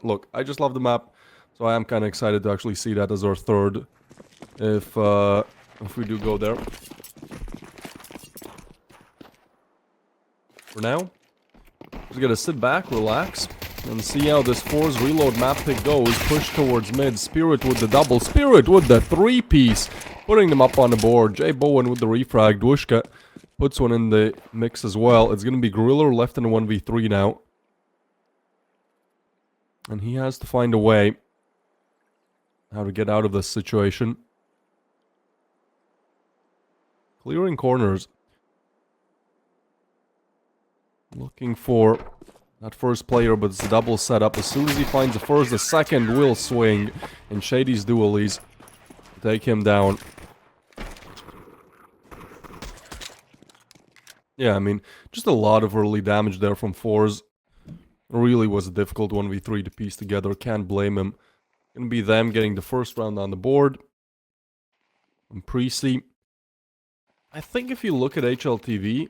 look, I just love the map. So I am kind of excited to actually see that as our third. If we do go there. For now, just gotta sit back, relax, and see how this FORZE reload map pick goes. Push towards mid. Spirit with the double. Spirit with the 3-piece. Putting them up on the board. Jay Bowen with the refrag. Dwushka puts one in the mix as well. It's gonna be Gorilla left in a 1v3 now. And he has to find a way how to get out of this situation. Clearing corners. Looking for that first player, but it's a double setup. As soon as he finds the first, the second will swing. And Shady's dualies take him down. Yeah, I mean, just a lot of early damage there from FORZE. Really was a difficult 1v3 to piece together. Can't blame him. Gonna be them getting the first round on the board. And Preasy. I think if you look at HLTV,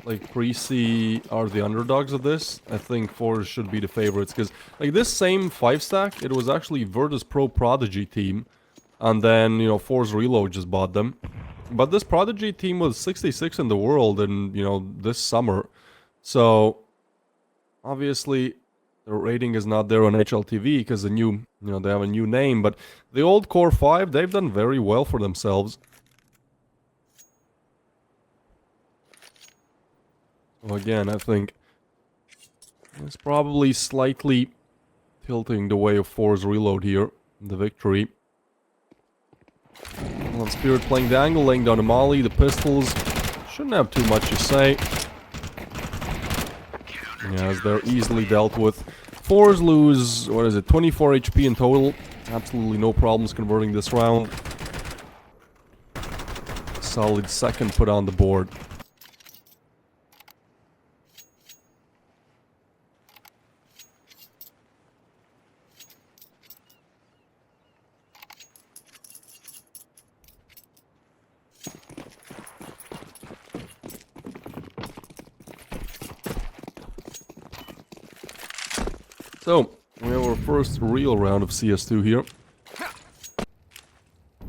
like, Preasy are the underdogs of this. I think FORZE should be the favorites. Because, like, this same 5-stack, it was actually Virtus Pro Prodigy team. And then, you know, FORZE Reload just bought them. But this Prodigy team was 66 in the world in, you know, this summer. So, obviously, the rating is not there on HLTV because the new, you know, they have a new name. But the old Core 5, they've done very well for themselves. So again, I think it's probably slightly tilting the way of FORZE Reload here. The victory. Well, Spirit playing the angle, laying down a molly. The pistols shouldn't have too much to say. Yeah, as they're easily dealt with. FORZE lose, what is it, 24 HP in total. Absolutely no problems converting this round. Solid second put on the board. So, we have our first real round of CS2 here.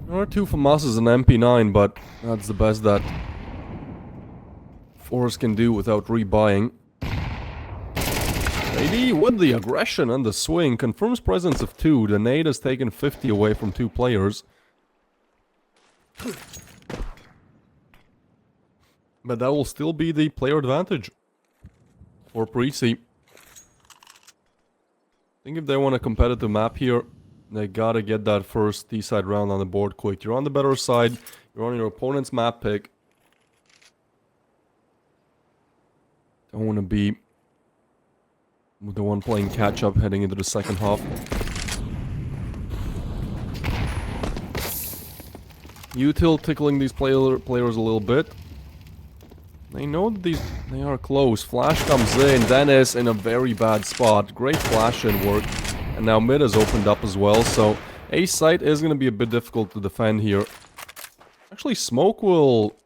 There are two FAMASs and MP9, but that's the best that FORZE can do without rebuying. AD with the aggression and the swing confirms presence of two. The nade has taken 50 away from two players. But that will still be the player advantage for Preasy. I think if they want a competitive map here, they gotta get that first T-side round on the board quick. You're on the better side. You're on your opponent's map pick. Don't want to be the one playing catch-up heading into the second half. Util tickling these players a little bit. They know that they are close. Flash comes in. Dennis in a very bad spot. Great flash in work. And now mid has opened up as well. So A site is going to be a bit difficult to defend here. Actually, smoke will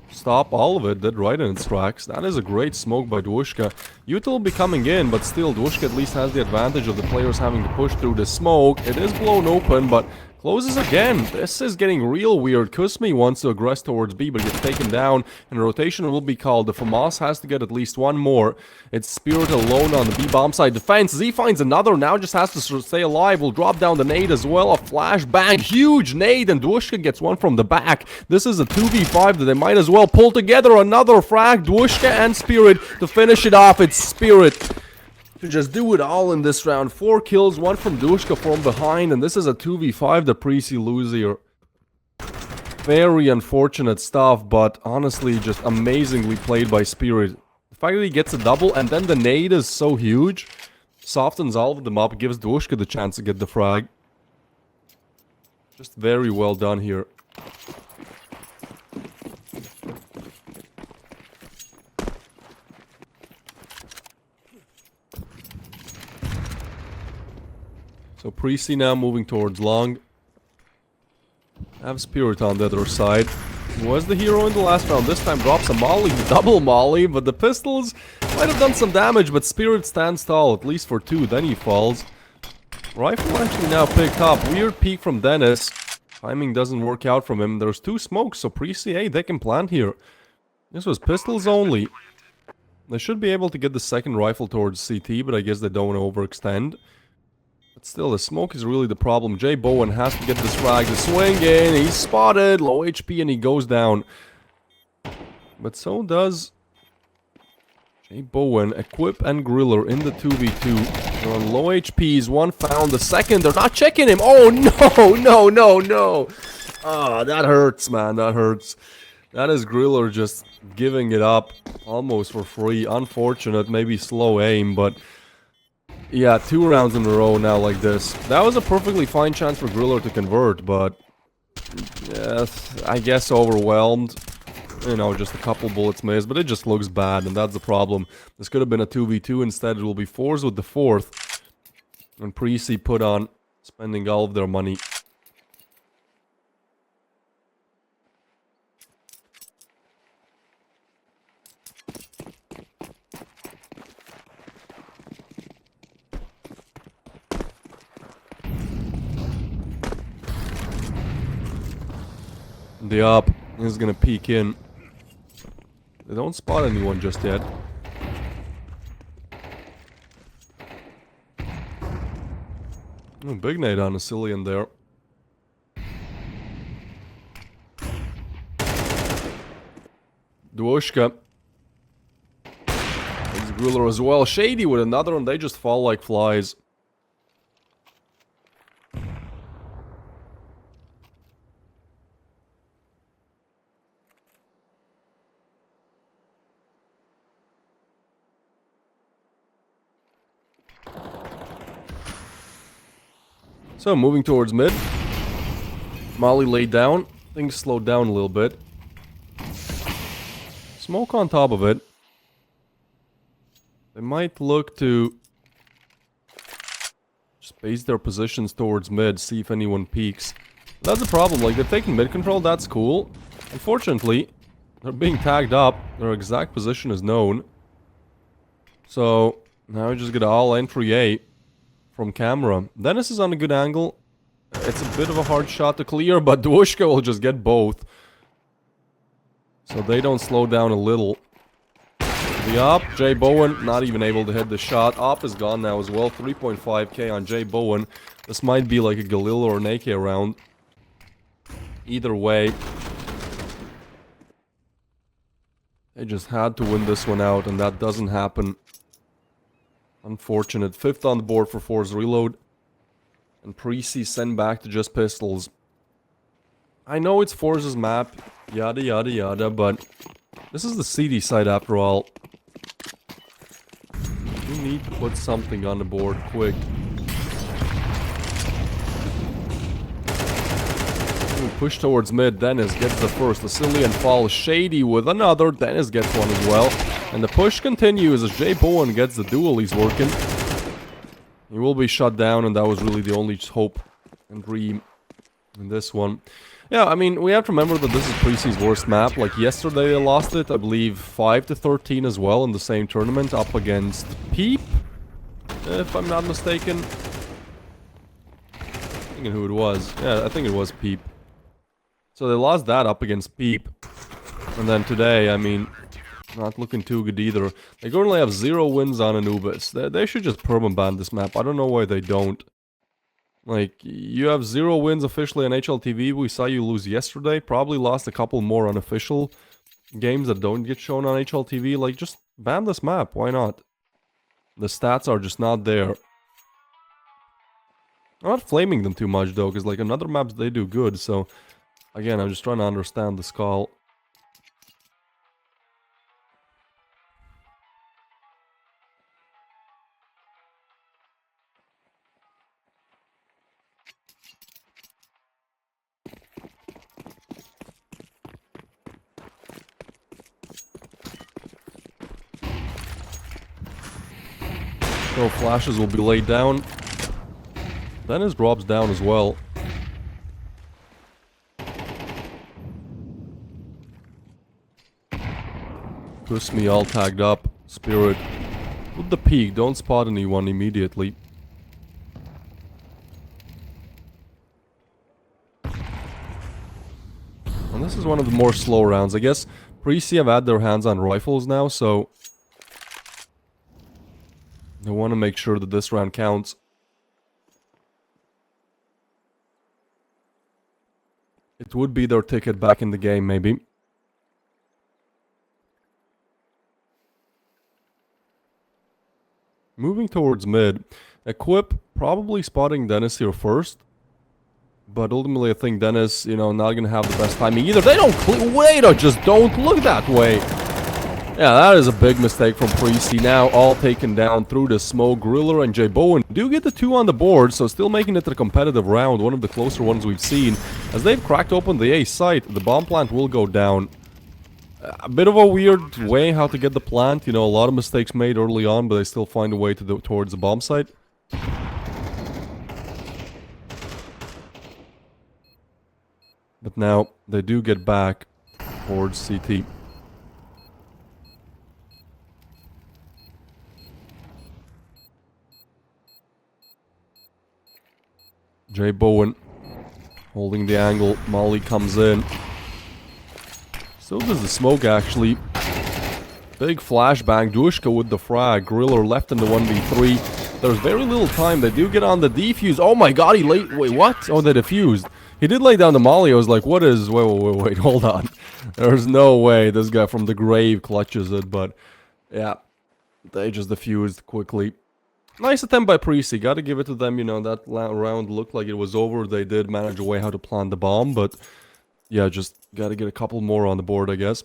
stop all of it. Did right in its tracks. That is a great smoke by Dwushka. Util will be coming in, but still Dwushka at least has the advantage of the players having to push through the smoke. It is blown open, but closes again. This is getting real weird. Kusmi wants to aggress towards B, but gets taken down, and a rotation will be called. The FAMAS has to get at least one more. It's Spirit alone on the B bomb side defense. Z finds another, now just has to stay alive. Will drop down the nade as well. A flashbang, huge nade, and Dwushka gets one from the back. This is a 2v5 that they might as well pull together. Another frag, Dwushka and Spirit to finish it off. It's Spirit to just do it all in this round. 4 kills, 1 from Dwushka from behind, and this is a 2v5 the Preasy lose here. Very unfortunate stuff, but honestly just amazingly played by Spirit. The fact that he gets a double and then the nade is so huge, softens all of them up, gives Dwushka the chance to get the frag. Just very well done here. So Preasy now moving towards long. Have Spirit on the other side. He was the hero in the last round. This time drops a molly, double molly, but the pistols might have done some damage, but Spirit stands tall, at least for 2, then he falls. Rifle actually now picked up. Weird peek from Dennis. Timing doesn't work out from him. There's 2 smokes, so Preasy, hey, they can plant here. This was pistols only. They should be able to get the second rifle towards CT, but I guess they don't want to overextend. But still, the smoke is really the problem. Jay Bowen has to get this frag to swing in. He's spotted, low HP, and he goes down. But so does Jay Bowen. Equip and Griller in the 2v2. They're on low HPs. One found, the second, they're not checking him. Oh, no. Ah, that hurts, man, that hurts. That is Griller just giving it up almost for free. Unfortunate, maybe slow aim, but yeah, 2 rounds in a row now like this. That was a perfectly fine chance for Griller to convert, but yes, I guess overwhelmed. You know, just a couple bullets missed, but it just looks bad, and that's the problem. This could have been a 2v2, instead it will be FORZE with the 4th. And Preasy put on spending all of their money. The up is gonna peek in. They don't spot anyone just yet. Oh, big nade on a Cillian there. Duoshka. There's Griller as well. Shady with another, and they just fall like flies. So, moving towards mid. Molly laid down. Things slowed down a little bit. Smoke on top of it. They might look to space their positions towards mid, see if anyone peeks. That's the problem, like, they're taking mid control, that's cool. Unfortunately, they're being tagged up. Their exact position is known. So, now we just get all entry A. From camera. Dennis is on a good angle. It's a bit of a hard shot to clear, but Duoshka will just get both. So they don't slow down a little. The op, Jay Bowen, not even able to hit the shot. Op is gone now as well. 3.5k on Jay Bowen. This might be like a Galil or an AK round. Either way. They just had to win this one out, and that doesn't happen. Unfortunate. 5th on the board for FORZE reload. And Preasy sent back to just pistols. I know it's FORZE's map, yada yada yada, but this is the CD side after all. We need to put something on the board quick. Push towards mid. Dennis gets the first. The Cillian falls. Shady with another. Dennis gets one as well. And the push continues as Jay Bowen gets the duel he's working. He will be shut down, and that was really the only hope and dream in this one. Yeah, I mean, we have to remember that this is Preasy's worst map. Like, yesterday they lost it, I believe, 5-13 as well in the same tournament, up against Peep, if I'm not mistaken. Thinking who it was. Yeah, I think it was Peep. So they lost that up against Peep. And then today, I mean, not looking too good either. They currently have 0 wins on Anubis. They should just permaban this map. I don't know why they don't. Like, you have 0 wins officially on HLTV. We saw you lose yesterday. Probably lost a couple more unofficial games that don't get shown on HLTV. Like, just ban this map. Why not? The stats are just not there. I'm not flaming them too much though, because like on other maps they do good. So, again, I'm just trying to understand this call. So flashes will be laid down. Dennis drops down as well. Kusmi all tagged up. Spirit with the peek. Don't spot anyone immediately. And this is one of the more slow rounds. I guess Preasy have had their hands on rifles now, so they want to make sure that this round counts. It would be their ticket back in the game, maybe. Moving towards mid. Equip, probably spotting Dennis here first. But ultimately, I think Dennis, you know, not going to have the best timing either. They don't wait, or just don't look that way. Yeah, that is a big mistake from Preasy. Now all taken down through the smoke. Griller and J Bowen do get the 2 on the board, so still making it a competitive round. One of the closer ones we've seen. As they've cracked open the A site, the bomb plant will go down. A bit of a weird way how to get the plant. You know, a lot of mistakes made early on, but they still find a way to towards the bomb site. But now, they do get back towards CT. J Bowen holding the angle. Molly comes in. So does the smoke, actually. Big flashbang. Dushka with the frag. Griller left in the 1v3. There's very little time. They do get on the defuse. Oh my god, he laid... Wait, what? Oh, they defused. He did lay down the molly. I was like, what is... Wait, hold on. There's no way this guy from the grave clutches it, but... Yeah. They just defused quickly. Nice attempt by Preasy. Gotta give it to them, you know, that round looked like it was over. They did manage a way how to plant the bomb, but... Yeah, just gotta get a couple more on the board, I guess.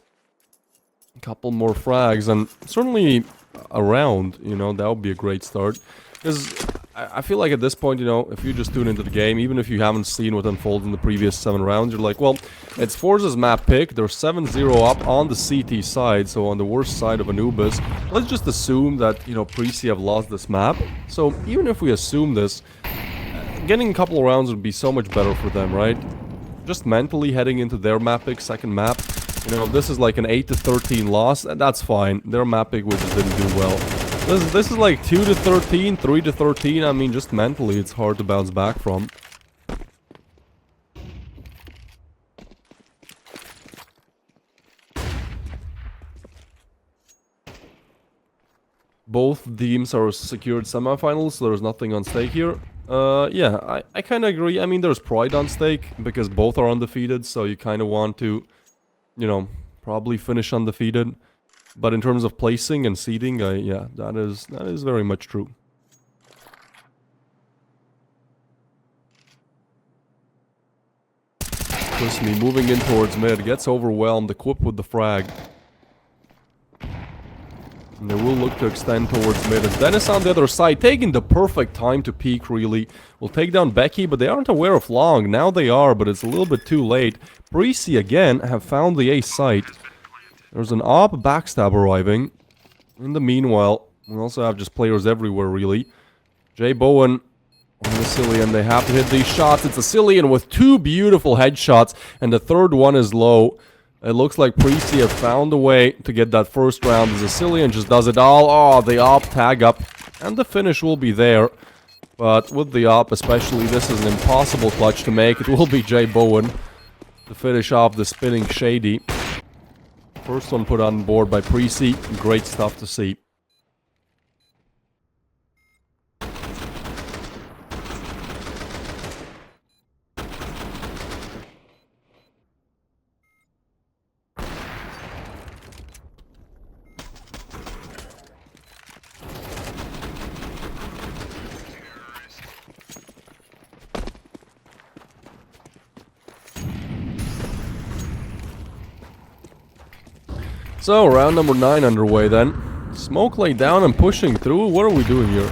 A couple more frags, and certainly a round, you know, that would be a great start. Because I feel like at this point, you know, if you just tune into the game, even if you haven't seen what unfolded in the previous 7 rounds, you're like, well, it's FORZE's map pick. They're 7-0 up on the CT side, so on the worst side of Anubis. Let's just assume that, you know, Preasy have lost this map. So even if we assume this, getting a couple of rounds would be so much better for them, right? Just mentally heading into their map pick, second map. You know, this is like an 8-13 loss, and that's fine. Their map pick, we just didn't do well. This is like 2-13, 3-13. I mean, just mentally, it's hard to bounce back from. Both teams are secured semifinals, so there's nothing on stake here. Yeah, I kind of agree. I mean, there's pride on stake, because both are undefeated, so you kind of want to, you know, probably finish undefeated. But in terms of placing and seeding, yeah, that is very much true. Kusmi moving in towards mid, gets overwhelmed, equipped with the frag. And they will look to extend towards mid. As Dennis on the other side, taking the perfect time to peek, really. Will take down Becky, but they aren't aware of Long. Now they are, but it's a little bit too late. Preasy, again, have found the A site. There's an AWP backstab arriving. In the meanwhile, we also have just players everywhere, really. J Bowen on the Cillian. They have to hit these shots. It's a Cillian with 2 beautiful headshots, and the third one is low. It looks like Preasy have found a way to get that first round. The Cillian just does it all. Oh, the AWP tag up. And the finish will be there. But with the AWP especially, this is an impossible clutch to make. It will be J Bowen to finish off the spinning Shady. First one put on board by Preasy. Great stuff to see. So, round number 9 underway then. Smoke laid down and pushing through. What are we doing here?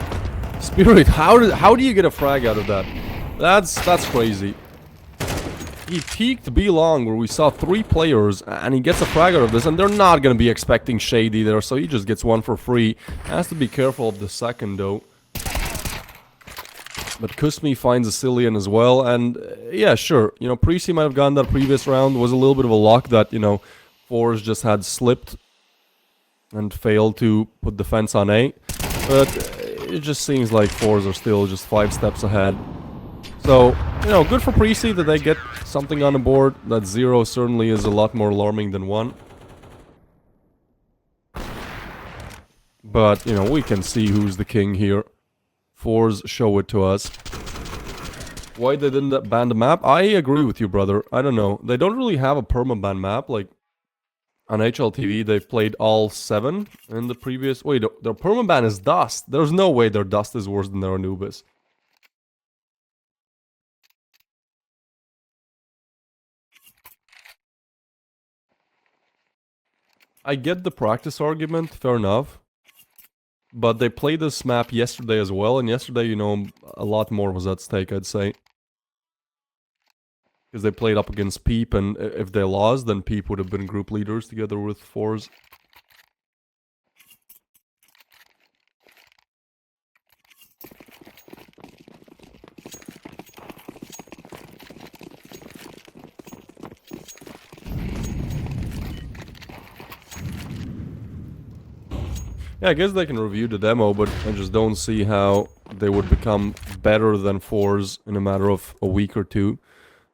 Spirit, how do you get a frag out of that? That's crazy. He peeked B long where we saw 3 players and he gets a frag out of this, and they're not gonna be expecting Shady there, so he just gets one for free. Has to be careful of the second though. But Kusmi finds a Cillian as well, and yeah, sure. You know, Preasy might have gotten that previous round. Was a little bit of a luck that, you know, FORZE just had slipped and failed to put defense on A. But it just seems like FORZE are still just 5 steps ahead. So, you know, good for Preasy that they get something on the board. That 0 certainly is a lot more alarming than 1. But, you know, we can see who's the king here. FORZE show it to us. Why they didn't ban the map? I agree with you, brother. I don't know. They don't really have a permaban map. Like, on HLTV, they've played all 7 in the previous... Wait, their permaban is Dust. There's no way their Dust is worse than their Anubis. I get the practice argument, fair enough. But they played this map yesterday as well, and yesterday, you know, a lot more was at stake, I'd say. Because they played up against Peep, and if they lost, then Peep would have been group leaders together with FORZE. Yeah, I guess they can review the demo, but I just don't see how they would become better than FORZE in a matter of a week or 2.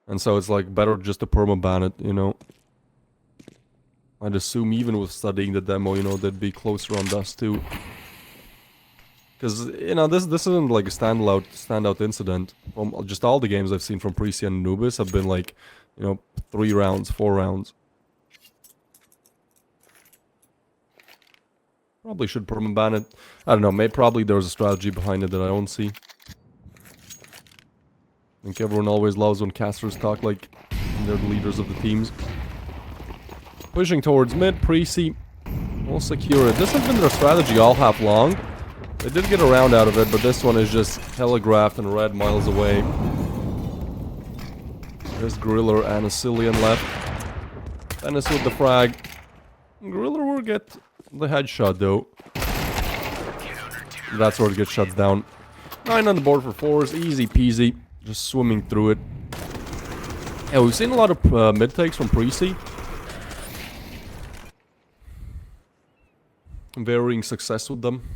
And so it's like better just to permaban it, you know. I'd assume even with studying the demo, you know, they'd be closer on Dust too. Because, you know, this isn't like a standout incident. Just all the games I've seen from Preasy and Anubis have been like, you know, 3 rounds, 4 rounds. Probably should permaban it. I don't know, maybe probably there's a strategy behind it that I don't see. I think everyone always loves when casters talk like they're the leaders of the teams. Pushing towards mid, Preasy will secure it. This has been their strategy all half long. They did get a round out of it, but this one is just telegraphed and red miles away. There's Gorilla and a Cillian left. Dennis with the frag. Gorilla will get the headshot though. That's where it gets shut down. 9 on the board for FORZE, easy peasy. Just swimming through it. Yeah, we've seen a lot of mid-takes from Preasy. Varying success with them.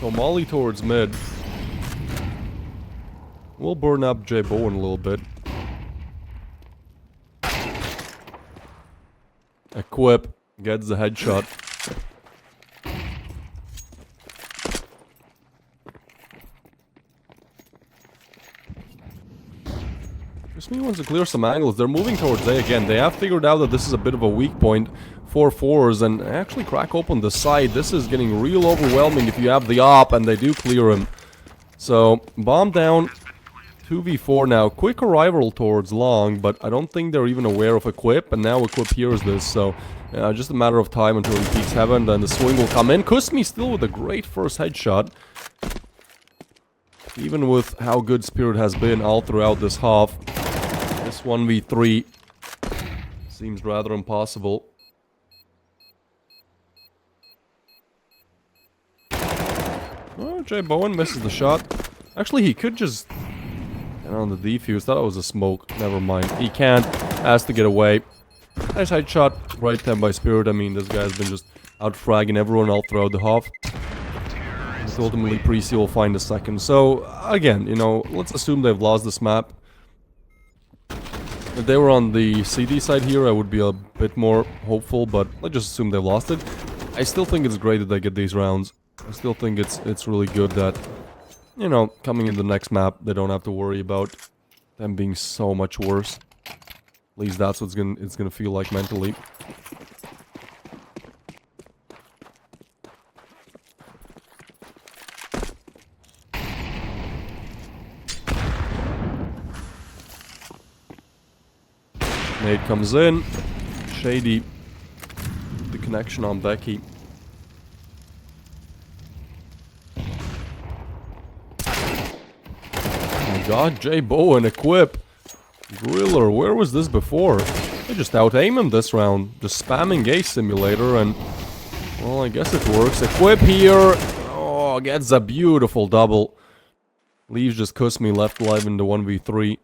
So Molly towards mid. We'll burn up J Bowen a little bit. Equip, gets the headshot. Just me wants to clear some angles. They're moving towards A again. They have figured out that this is a bit of a weak point for FORZE and actually crack open the side. This is getting real overwhelming if you have the op and they do clear him. So, bomb down. 2v4 now. Quick arrival towards long, but I don't think they're even aware of Equip, and now Equip hears this, so just a matter of time until he peeks heaven, then the swing will come in. Kusmi still with a great first headshot. Even with how good Spirit has been all throughout this half, this 1v3 seems rather impossible. Oh, J Bowen misses the shot. Actually, he could just... on the defuse, thought it was a smoke. Never mind. He can't. Has to get away. Nice headshot. Right time by Spirit. I mean, this guy's been just out fragging everyone all throughout the half. But ultimately, Preasy will find a second. So, again, you know, let's assume they've lost this map. If they were on the CD side here, I would be a bit more hopeful, but let's just assume they've lost it. I still think it's great that they get these rounds. I still think it's really good that, you know, coming in the next map, they don't have to worry about them being so much worse. At least that's what it's gonna feel like mentally. Nade comes in. Shady. The connection on Becky. God, J Bowen, Equip. Griller, where was this before? I just out-aim him this round. Just spamming Ace Simulator and... well, I guess it works. Equip here. Oh, gets a beautiful double. Leaves just Kusmi left alive in the 1v3.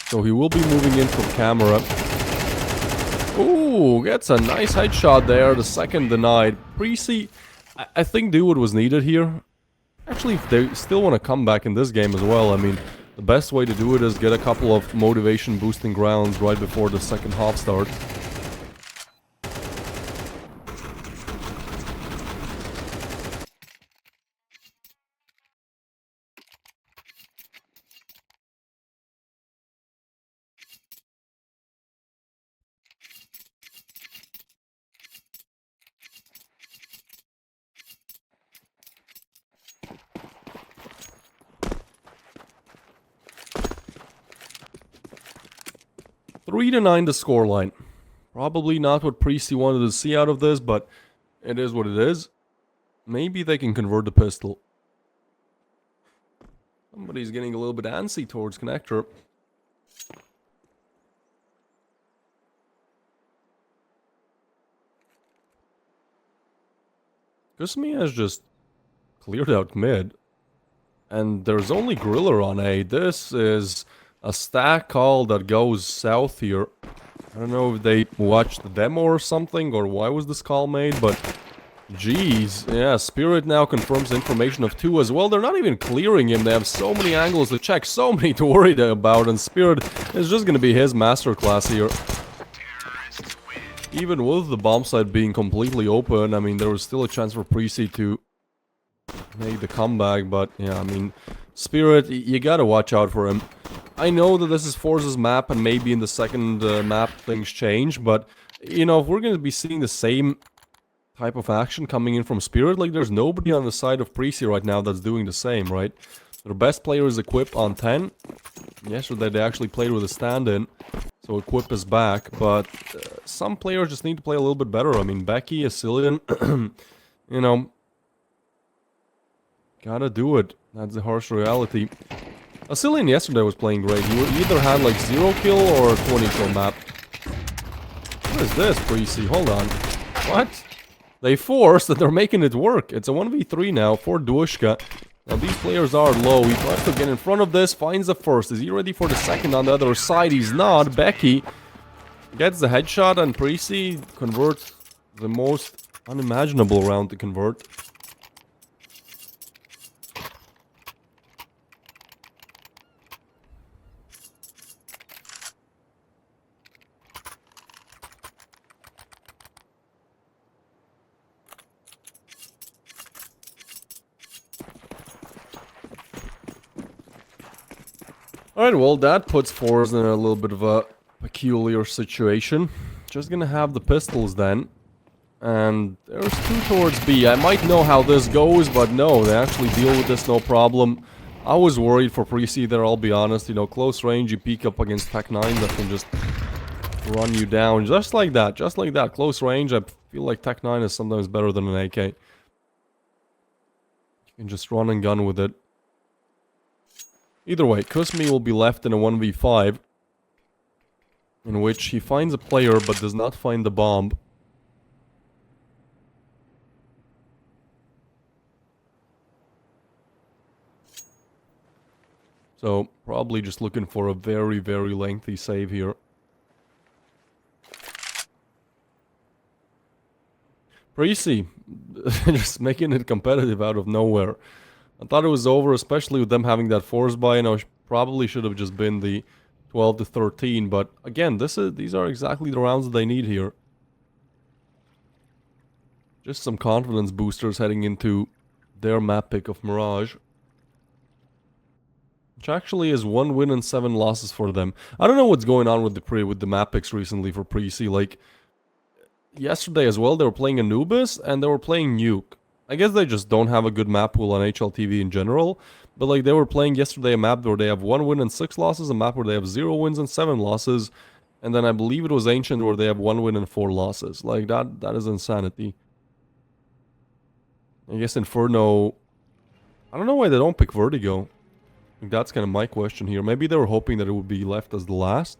So he will be moving in from camera. Ooh, gets a nice headshot there. The second denied. Preasy, I think do what was needed here. Actually, if they still want to come back in this game as well, I mean, the best way to do it is get a couple of motivation boosting rounds right before the second half starts. Three to 9 the scoreline. Probably not what Preasy wanted to see out of this, but it is what it is. Maybe they can convert the pistol. Somebody's getting a little bit antsy towards connector. Kusmi has just cleared out mid. And there's only Griller on A. This is a stack call that goes south here. I don't know if they watched the demo or something, or why was this call made, but... jeez, yeah, Spirit now confirms information of 2 as well. They're not even clearing him. They have so many angles to check, so many to worry about, and Spirit is just gonna be his masterclass here. Even with the bomb site being completely open, I mean, there was still a chance for Preasy to make the comeback, but yeah, I mean, Spirit, you gotta watch out for him. I know that this is FORZE's map, and maybe in the second map things change, but, you know, if we're gonna be seeing the same type of action coming in from Spirit, like, there's nobody on the side of Preasy right now that's doing the same, right? Their best player is Equip on 10. Yesterday they actually played with a stand-in, so Equip is back, but some players just need to play a little bit better. I mean, Becky, Asilian, you know, gotta do it. That's the harsh reality. Asilian yesterday was playing great. He either had like 0 kill or 20 kill map. What is this, Preasy? Hold on. What? They forced that they're making it work. It's a 1v3 now for Dushka. Now these players are low. He tries to get in front of this, finds the first. Is he ready for the second on the other side? He's not. Becky gets the headshot, and Preasy converts the most unimaginable round to convert. Alright, well, that puts FORZE in a little bit of a peculiar situation. Just gonna have the pistols then. And there's 2 towards B. I might know how this goes, but no, they actually deal with this no problem. I was worried for Preasy there, I'll be honest. You know, close range, you peek up against Tech-9 that can just run you down. Just like that, just like that. Close range, I feel like Tech-9 is sometimes better than an AK. You can just run and gun with it. Either way, Kusmi will be left in a 1v5, in which he finds a player but does not find the bomb. So, probably just looking for a very, very lengthy save here. Preasy, just making it competitive out of nowhere. I thought it was over, especially with them having that FORZE buy, and I probably should have just been the 12 to 13, but again, these are exactly the rounds that they need here. Just some confidence boosters heading into their map pick of Mirage. Which actually is 1 win and 7 losses for them. I don't know what's going on with the map picks recently for Preasy. Like, yesterday as well, they were playing Anubis and they were playing Nuke. I guess they just don't have a good map pool on HLTV in general. But like, they were playing yesterday a map where they have 1 win and 6 losses, a map where they have 0 wins and 7 losses. And then I believe it was Ancient where they have 1 win and 4 losses. Like, that is insanity. I guess Inferno... I don't know why they don't pick Vertigo. I think that's kind of my question here. Maybe they were hoping that it would be left as the last.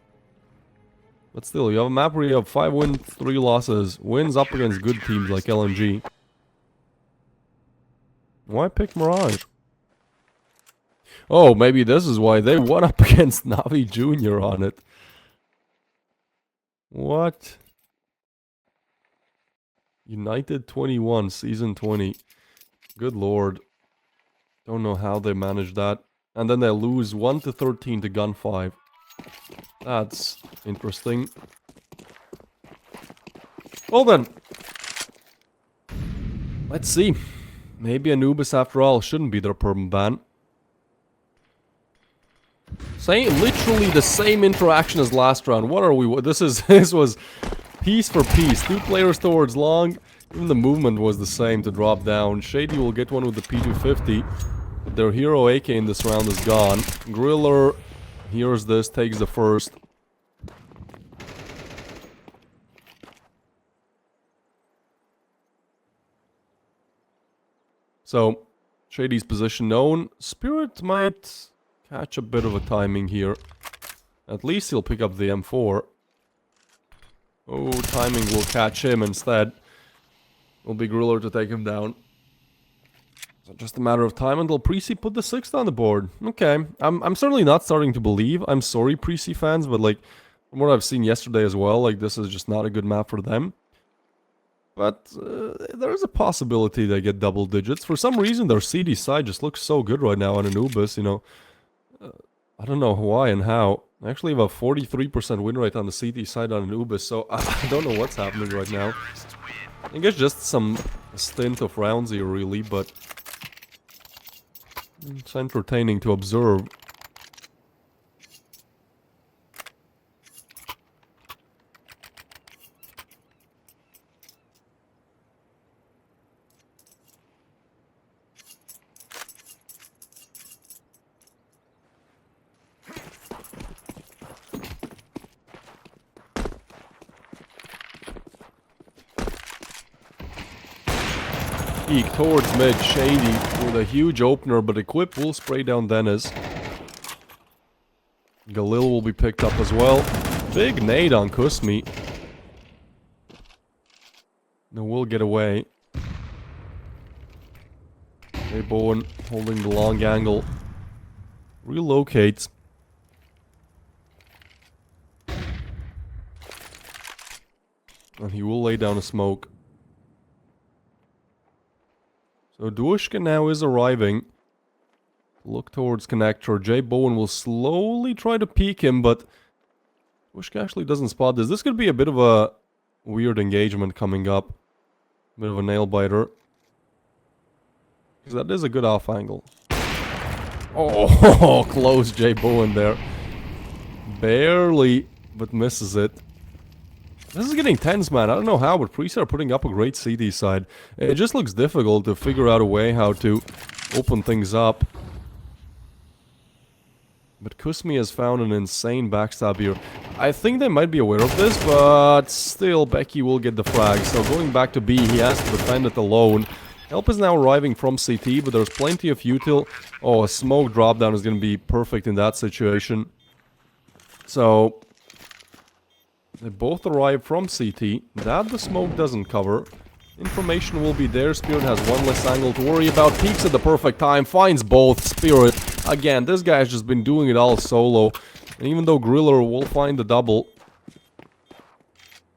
But still, you have a map where you have 5 wins, 3 losses. Wins up against good teams like LNG. Why pick Mirage? Oh, maybe this is why they won up against Navi Jr. on it. What? United 21, Season 20. Good lord. Don't know how they managed that. And then they lose 1-13 to Gun 5. That's interesting. Well then. Let's see. Maybe Anubis after all shouldn't be their permanent ban. Literally the same interaction as last round. What are we? This was piece for piece. 2 players towards long. Even the movement was the same to drop down. Shady will get one with the P250. But their hero AK in this round is gone. Griller hears this, takes the first. So, Shady's position known. Spirit might catch a bit of a timing here. At least he'll pick up the M4. Oh, timing will catch him instead. Will be Griller to take him down. So just a matter of time until Preasy put the 6th on the board. Okay, I'm certainly not starting to believe. I'm sorry, Preasy fans, but like, from what I've seen yesterday as well, like, this is just not a good map for them. But there is a possibility they get double digits. For some reason, their CD side just looks so good right now on Anubis, you know. I don't know why and how. I actually have a 43% win rate on the CD side on Anubis, so I don't know what's happening right now. I think it's just some stint of rounds here, really, but it's entertaining to observe. Peek towards mid, Shady with a huge opener, but Equip will spray down Dennis. Galil will be picked up as well. Big nade on Kusmi. No, we'll get away. Hey, Bowen holding the long angle. Relocates. And he will lay down a smoke. So Duishka now is arriving. Look towards connector. Jay Bowen will slowly try to peek him, but Duishka actually doesn't spot this. This could be a bit of a weird engagement coming up. A bit of a nail biter. Because that is a good off angle. Oh, close Jay Bowen there. Barely, but misses it. This is getting tense, man. I don't know how, but Preasy are putting up a great CD side. It just looks difficult to figure out a way how to open things up. But Kusmi has found an insane backstab here. I think they might be aware of this, but still, Becky will get the frag. So going back to B, he has to defend it alone. Help is now arriving from CT, but there's plenty of util. Oh, a smoke drop down is going to be perfect in that situation. So they both arrive from CT. That the smoke doesn't cover. Information will be there. Spirit has one less angle to worry about. Peeks at the perfect time. Finds both. Spirit. Again, this guy has just been doing it all solo. And even though Griller will find the double,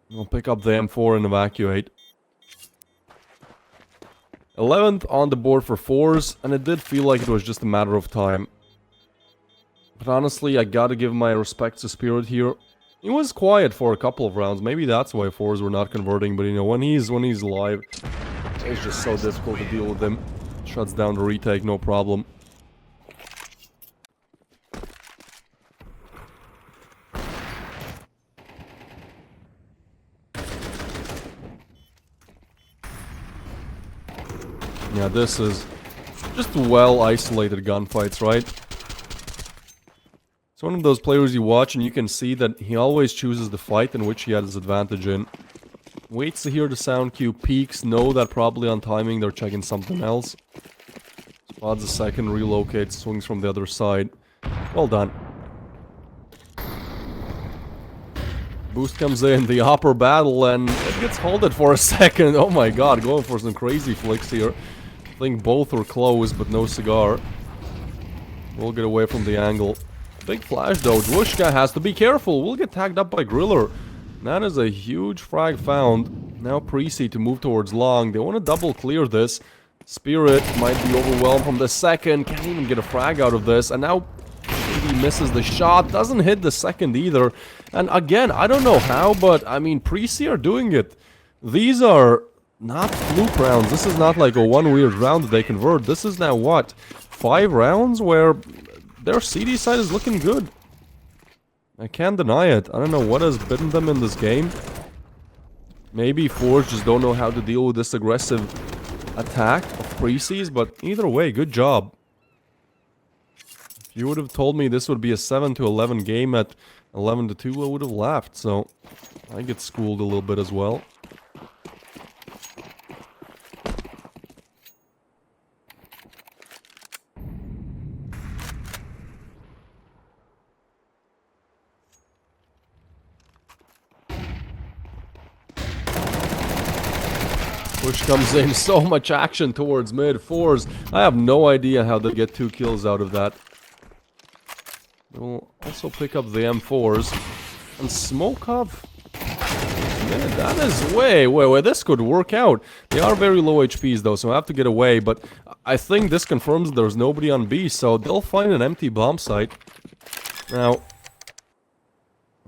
he'll pick up the M4 and evacuate. 11th on the board for FORZE. And it did feel like it was just a matter of time. But honestly, I gotta give my respects to Spirit here. He was quiet for a couple of rounds. Maybe that's why FORZE were not converting. But you know, when he's live, it's just so difficult to deal with him. Shuts down the retake, no problem. Yeah, this is just well isolated gunfights, right? It's one of those players you watch and you can see that he always chooses the fight in which he has his advantage in. Waits to hear the sound cue, peeks, know that probably on timing they're checking something else. Spots a second, relocates, swings from the other side. Well done. Boost comes in, the upper battle, and it gets halted for a second. Oh my god, going for some crazy flicks here. I think both were close, but no cigar. We'll get away from the angle. Big flash though, Dwushka has to be careful. We'll get tagged up by Griller. That is a huge frag found. Now Preasy to move towards long. They want to double clear this. Spirit might be overwhelmed from the second. Can't even get a frag out of this. And now he misses the shot. Doesn't hit the second either. And again, I don't know how, but I mean, Preasy are doing it. These are not fluke rounds. This is not like a one weird round that they convert. This is now what? 5 rounds where their CD side is looking good. I can't deny it. I don't know what has bitten them in this game. Maybe FORZE just don't know how to deal with this aggressive attack of Preasy's, but either way, good job. If you would have told me this would be a 7-11 game at 11-2, I would have laughed, so I get schooled a little bit as well. Push comes in, so much action towards mid. FORZE, I have no idea how they get 2 kills out of that. We'll also pick up the M4s. And Smokov. Man, that is way, this could work out. They are very low HPs though, so I have to get away, but I think this confirms there's nobody on B, so they'll find an empty bomb site. Now,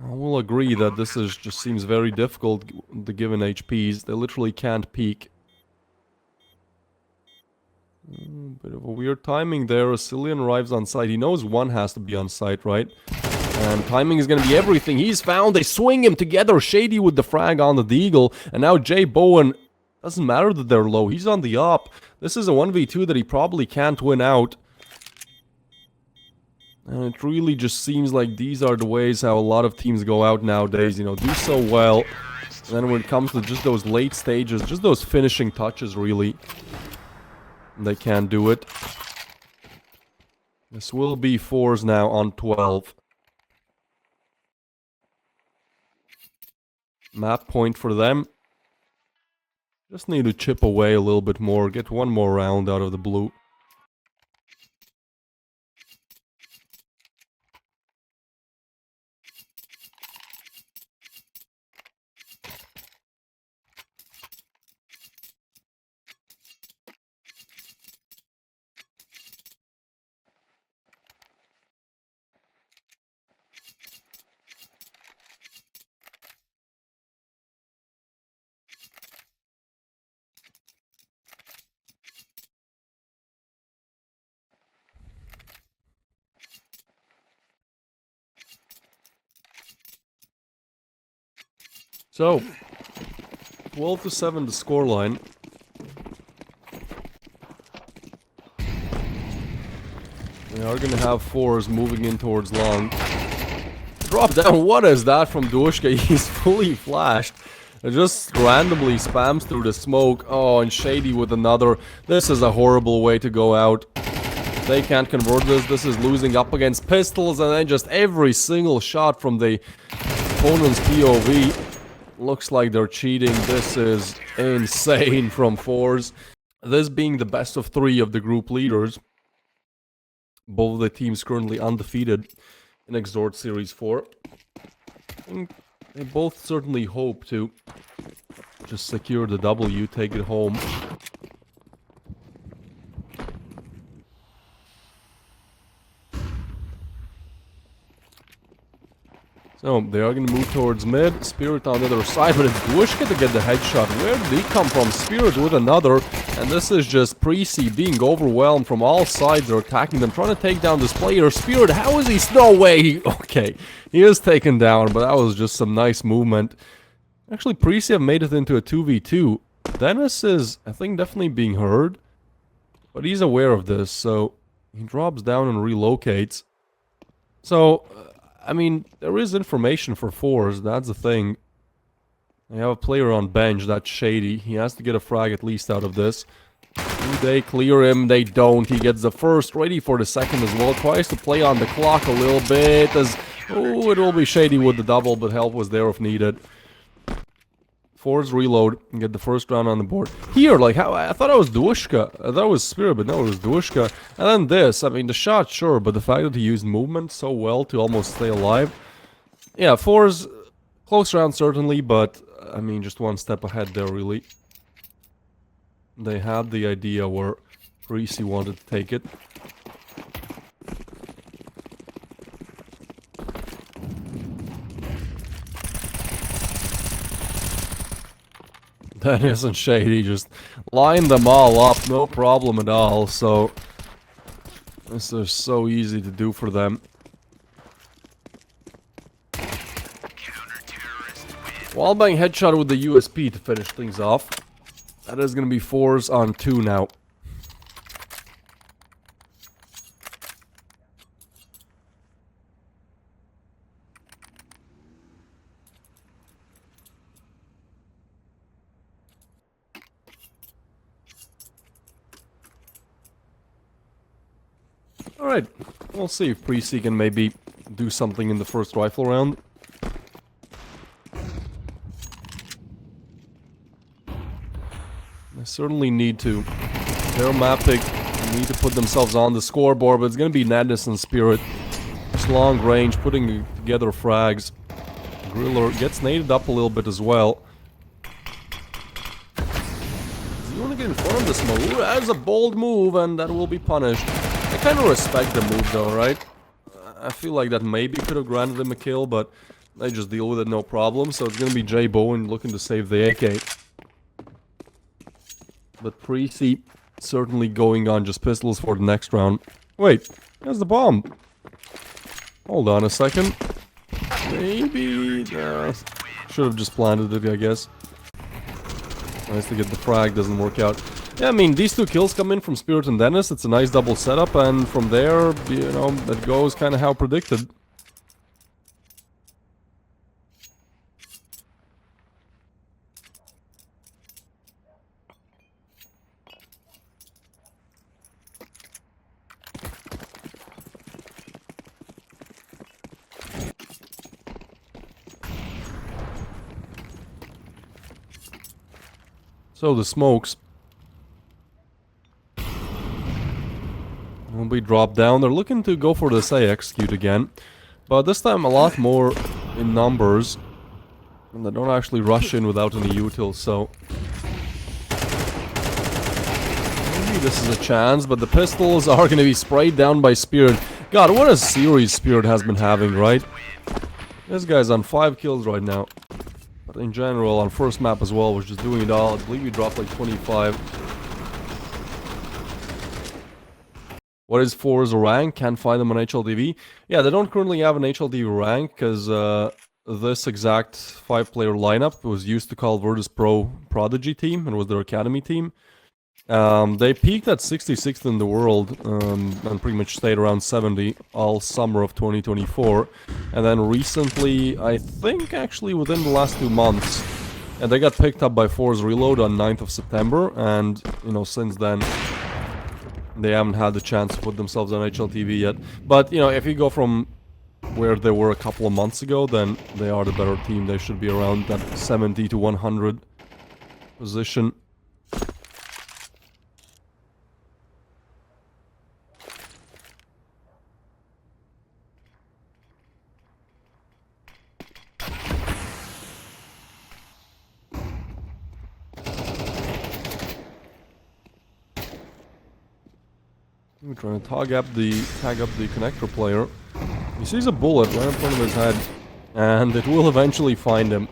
I will agree that this is just seems very difficult, the given HPs. They literally can't peek. Bit of a weird timing there. Asilian arrives on site. He knows one has to be on site, right? And timing is going to be everything. He's found. They swing him together. Shady with the frag on the Deagle. And now Jay Bowen, doesn't matter that they're low. He's on the up. This is a 1v2 that he probably can't win out. And it really just seems like these are the ways how a lot of teams go out nowadays, you know, do so well. And then when it comes to just those late stages, just those finishing touches, really, they can't do it. This will be FORZE now on 12. Map point for them. Just need to chip away a little bit more, get one more round out of the blue. So, 12-7 the scoreline. We are going to have FORZE moving in towards long. Drop down, what is that from Dwushka? He's fully flashed. It just randomly spams through the smoke. Oh, and Shady with another. This is a horrible way to go out. They can't convert this. This is losing up against pistols, and then just every single shot from the opponent's POV. Looks like they're cheating. This is insane from FORZE. This being the best of 3 of the group leaders. Both of the teams currently undefeated in Exort Series 4. And they both certainly hope to just secure the W, take it home. So, they are going to move towards mid. Spirit on the other side, but it's Dwushka to get the headshot. Where did he come from? Spirit with another. And this is just Preasy being overwhelmed from all sides. They're attacking them, trying to take down this player. Spirit, how is he? No way! Okay, he is taken down, but that was just some nice movement. Actually, Preasy have made it into a 2v2. Dennis is, I think, definitely being heard. But he's aware of this, so he drops down and relocates. So, I mean, there is information for FORZE, that's the thing. They have a player on bench, that's shady. He has to get a frag at least out of this. Do they clear him? They don't. He gets the first, ready for the second as well. Tries to play on the clock a little bit as... Oh, it will be shady with the double, but help was there if needed. FORZE reload and get the first round on the board. Here, like, how I thought it was Dushka. I thought it was Spirit, but no, it was Dushka. And then this, I mean, the shot, sure, but the fact that he used movement so well to almost stay alive. Yeah, FORZE, close round certainly, but, I mean, just one step ahead there, really. They had the idea where Preasy wanted to take it. That isn't shady, just line them all up, no problem at all, so... This is so easy to do for them. Wallbang headshot with the USP to finish things off. That is gonna be FORZE on 2 now. Alright, we'll see if Preasy can maybe do something in the first rifle round. They certainly need to. They're mapping, need to put themselves on the scoreboard, but it's gonna be Madness and Spirit. Just long range, putting together frags. Griller gets naded up a little bit as well. You want to get in front of this move? That is a bold move, and that will be punished. I kind of respect the move though, right? I feel like that maybe could have granted him a kill, but they just deal with it no problem. So it's gonna be J Bowen looking to save the AK. But Preasy certainly going on just pistols for the next round. Wait, there's the bomb. Hold on a second. Maybe... should have just planted it, I guess. Nice to get the frag, doesn't work out. Yeah, I mean, these 2 kills come in from Spirit and Dennis. It's a nice double setup, and from there, you know, it goes kind of how predicted. So the smokes will be dropped down. They're looking to go for the say execute again, but this time a lot more in numbers, and they don't actually rush in without any util. So maybe this is a chance, but the pistols are going to be sprayed down by Spirit. God, what a series Spirit has been having, right? This guy's on 5 kills right now. But in general, on first map as well, was just doing it all. I believe he dropped like 25. What is FORZE rank? Can't find them on HLTV. Yeah, they don't currently have an HLTV rank, because this exact 5-player lineup was used to call Virtus Pro Prodigy team, and was their academy team. They peaked at 66th in the world, and pretty much stayed around 70 all summer of 2024. And then recently, I think actually within the last 2 months, and they got picked up by FORZE Reload on 9th of September, and, you know, since then, they haven't had the chance to put themselves on HLTV yet. But, you know, if you go from where they were a couple of months ago, then they are the better team. They should be around that 70 to 100 position. We're trying to tag up the connector player. He sees a bullet right in front of his head, and it will eventually find him.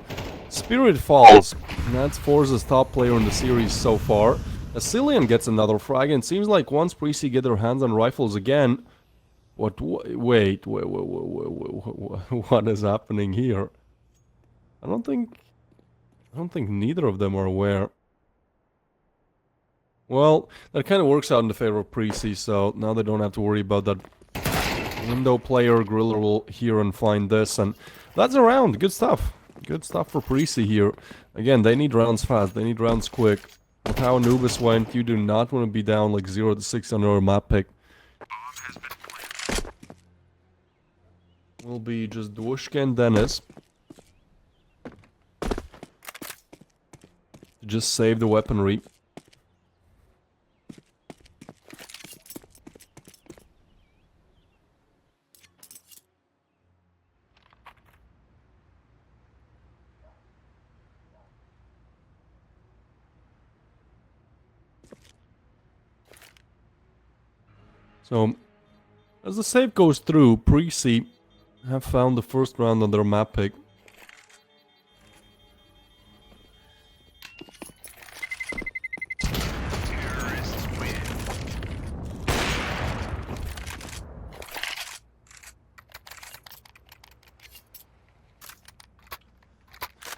Spirit falls, and that's FORZE's top player in the series so far. Asilian gets another frag, and it seems like once Preasy get their hands on rifles again... Wait, what is happening here? I don't think neither of them are aware. Well, that kind of works out in the favor of Preasy, so now they don't have to worry about that Window player, Griller will hear and find this, and that's a round. Good stuff. Good stuff for Preasy here. Again, they need rounds fast. They need rounds quick. With how Anubis went, you do not want to be down like 0-6 on your map pick. Will be just Dwushka and Dennis. Just save the weaponry. So, as the save goes through, Preasy have found the first round on their map pick.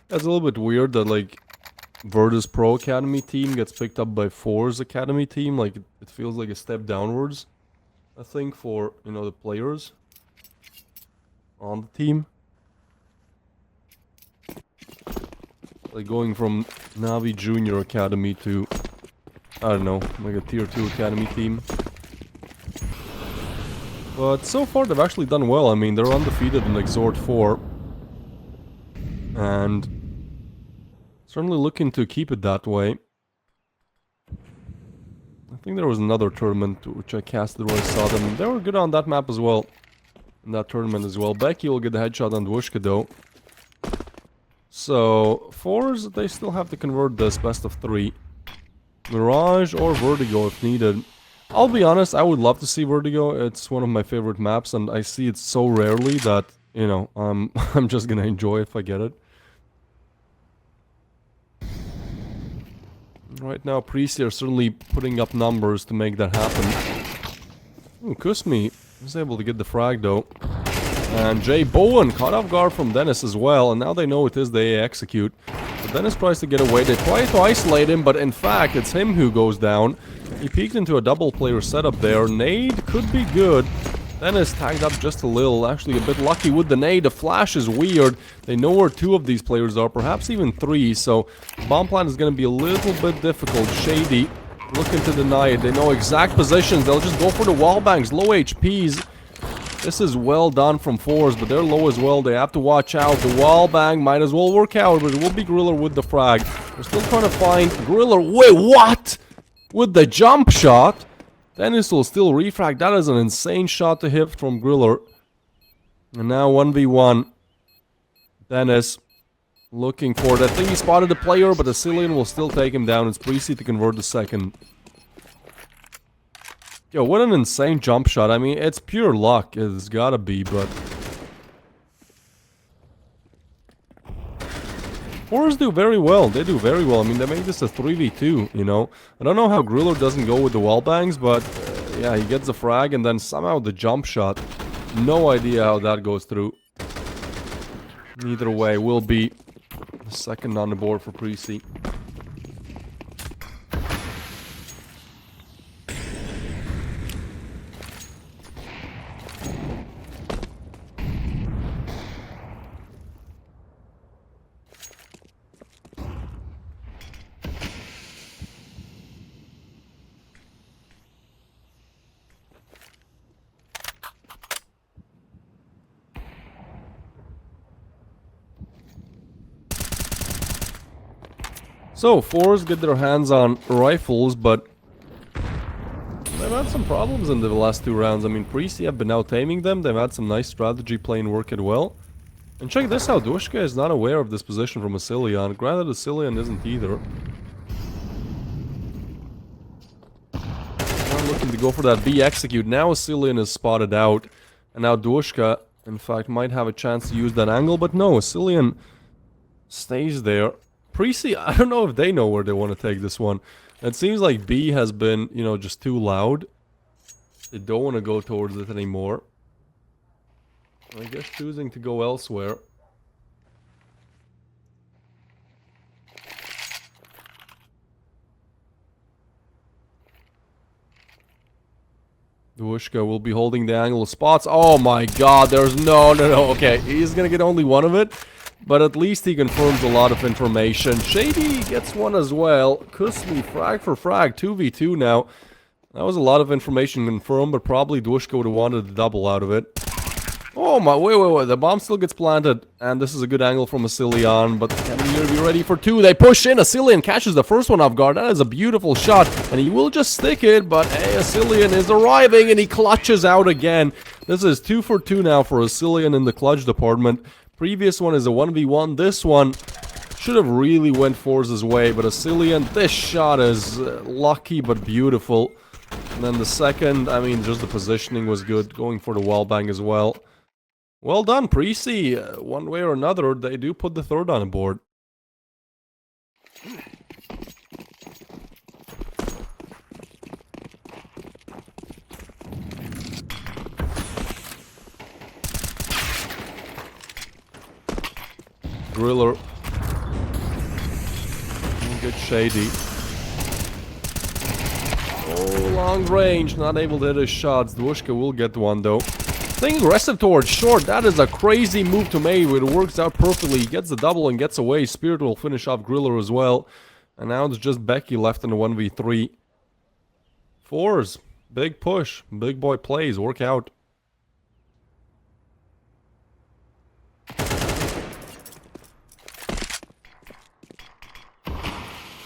It's a little bit weird that, like, Virtus Pro Academy team gets picked up by FORZE Academy team. Like, it feels like a step downwards, I think, for, you know, the players on the team. Like, going from Navi Junior Academy to, I don't know, like a Tier 2 Academy team. But so far, they've actually done well. I mean, they're undefeated in Exort 4. And certainly looking to keep it that way. I think there was another tournament which I casted where I saw them. They were good on that map as well. In that tournament as well. Becky will get the headshot on Dwushka though. So, FORZE, they still have to convert this best of 3. Mirage or Vertigo if needed. I'll be honest, I would love to see Vertigo. It's one of my favorite maps and I see it so rarely that, you know, I'm just gonna enjoy if I get it. Right now, Preasy are certainly putting up numbers to make that happen. Ooh, Kusmi was able to get the frag though. And Jay Bowen caught off guard from Dennis as well, and now they know it is the A execute. But Dennis tries to get away. They try to isolate him, but in fact, it's him who goes down. He peeked into a double player setup there. Nade could be good. Dennis tagged up just a little, actually a bit lucky with the nade. The flash is weird. They know where 2 of these players are, perhaps even 3, so bomb plan is going to be a little bit difficult. Shady looking to deny it. They know exact positions. They'll just go for the wall bangs, low HPs. This is well done from FORZE, but they're low as well. They have to watch out. The wall bang might as well work out, but it will be Griller with the frag. We're still trying to find Griller. Wait, what? With the jump shot? Dennis will still refrag. That is an insane shot to hit from Griller. And now 1v1. Dennis looking for it. I think he spotted the player, but the Cillian will still take him down. It's Preasy to convert the second. Yo, what an insane jump shot. I mean, it's pure luck. It's gotta be, but... FORZE do very well. They do very well. I mean, they made this a 3v2, you know. I don't know how Griller doesn't go with the wall bangs, but yeah, he gets the frag and then somehow the jump shot. No idea how that goes through. Either way, will be the second on the board for Preasy. So, FORZE get their hands on rifles, but they've had some problems in the last 2 rounds. I mean, Preasy have been out-aiming them. They've had some nice strategy playing work it well. And check this out. Dwushka is not aware of this position from a Cillian. Granted, the Cillian isn't either. Not looking to go for that B execute. Now a Cillian is spotted out. And now Dwushka, in fact, might have a chance to use that angle. But no, a Cillian stays there. Preasy, I don't know if they know where they want to take this one. It seems like B has been, you know, just too loud. They don't want to go towards it anymore. I guess choosing to go elsewhere. Dushka will be holding the angle of spots. Oh my god, there's no. Okay, he's gonna get only one of it. But at least he confirms a lot of information. Shady gets one as well. Kusmi, frag for frag, 2v2 now. That was a lot of information confirmed, but probably Dushka would have wanted a double out of it. Oh my, wait, the bomb still gets planted. And this is a good angle from Asilian, but can we be ready for two? They push in, Asilian catches the first one off guard. That is a beautiful shot, and he will just stick it, but hey, Asilian is arriving, and he clutches out again. This is 2 for 2 now for Asilian in the clutch department. Previous one is a 1v1. This one should have really went FORZE's way, but Asilian, this shot is lucky but beautiful. And then the second, I mean, just the positioning was good, going for the wall bang as well. Well done, Preasy. One way or another, they do put the third on the board. Driller. Good Shady. Oh, long range. Not able to hit his shots. Dushka will get one, though. Staying aggressive towards short. That is a crazy move to make. It works out perfectly. He gets the double and gets away. Spirit will finish off Griller as well. And now it's just Becky left in the 1v3. FORZE. Big push. Big boy plays. Work out.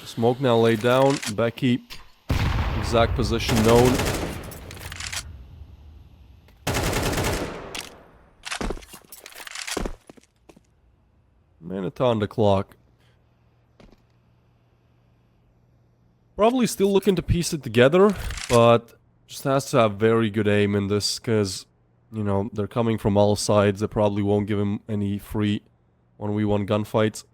Smoke now laid down. Becky. Exact position known. Minute on the clock. Probably still looking to piece it together, but just has to have very good aim in this, because, you know, they're coming from all sides. They probably won't give him any free 1v1 gunfights.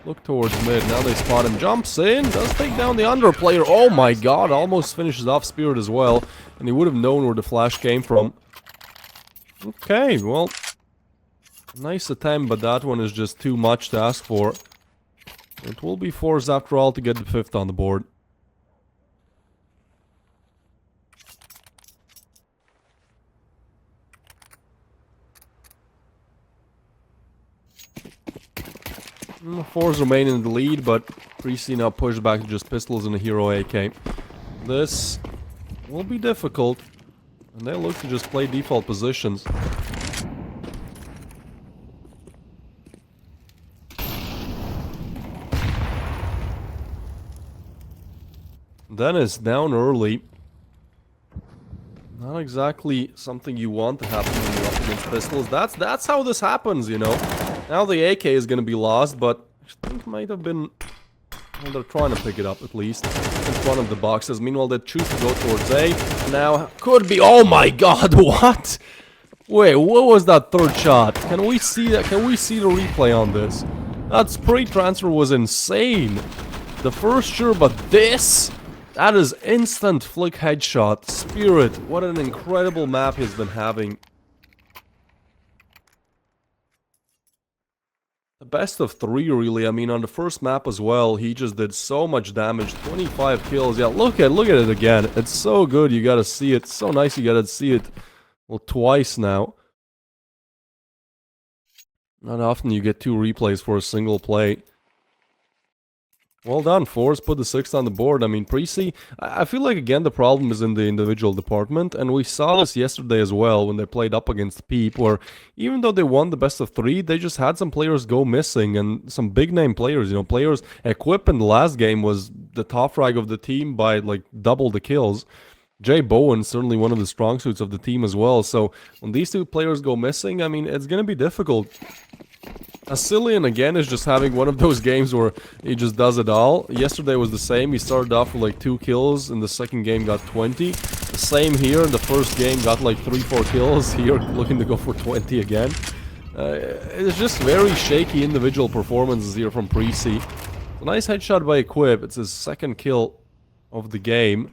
Look towards mid. Now they spot him. Jumps in. Does take down the under player. Oh my god. Almost finishes off Spirit as well. And he would have known where the flash came from. Okay, well. Nice attempt, but that one is just too much to ask for. It will be FORZE after all to get the 5th on the board. FORZE remain in the lead, but Preasy now pushed back to just pistols and a hero AK. This will be difficult, and they look to just play default positions. Dennis down early. Not exactly something you want to happen when you're up against pistols. That's how this happens, you know. Now the AK is going to be lost, but I think it might have been... Well, they're trying to pick it up, at least, in front of the boxes. Meanwhile, they choose to go towards A. Now, could be... Oh my god, what? Wait, what was that third shot? Can we see that? Can we see the replay on this? That spray transfer was insane. The first, sure, but this... That is instant flick headshot. Spirit, what an incredible map he's been having. The best of 3, really. I mean, on the first map as well, he just did so much damage. 25 kills. Yeah, look at it again. It's so good. You gotta see it. So nice you gotta see it. Well, twice now. Not often you get 2 replays for a single play. Well done, FORZE put the 6th on the board. I mean, Preasy, I feel like, again, the problem is in the individual department, and we saw this yesterday as well when they played up against Peep, where even though they won the best of 3, they just had some players go missing, and some big-name players, you know, players. Equip in the last game was the top frag of the team by, like, double the kills. Jay Bowen, certainly one of the strong suits of the team as well, so when these 2 players go missing, I mean, it's gonna be difficult. Asilian again is just having one of those games where he just does it all. Yesterday was the same. He started off with like 2 kills. In the second game got 20. The same here. In the first game got like 3-4 kills. Here looking to go for 20 again. It's just very shaky individual performances here from Preasy. A nice headshot by Equip. It's his 2nd kill of the game.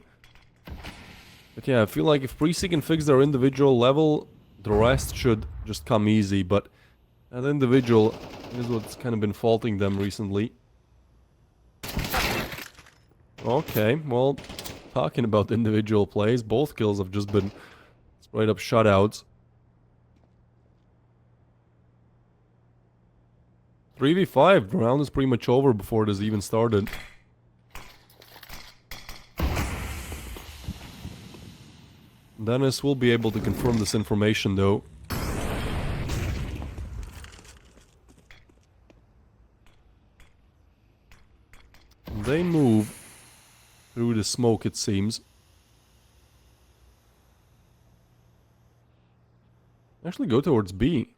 But yeah, I feel like if Preasy can fix their individual level, the rest should just come easy. But that individual is what's kind of been faulting them recently. Okay, well, Talking about individual plays, both kills have just been straight up shutouts. 3v5, the round is pretty much over before it has even started. Dennis will be able to confirm this information though. They move through the smoke, it seems. Actually go towards B.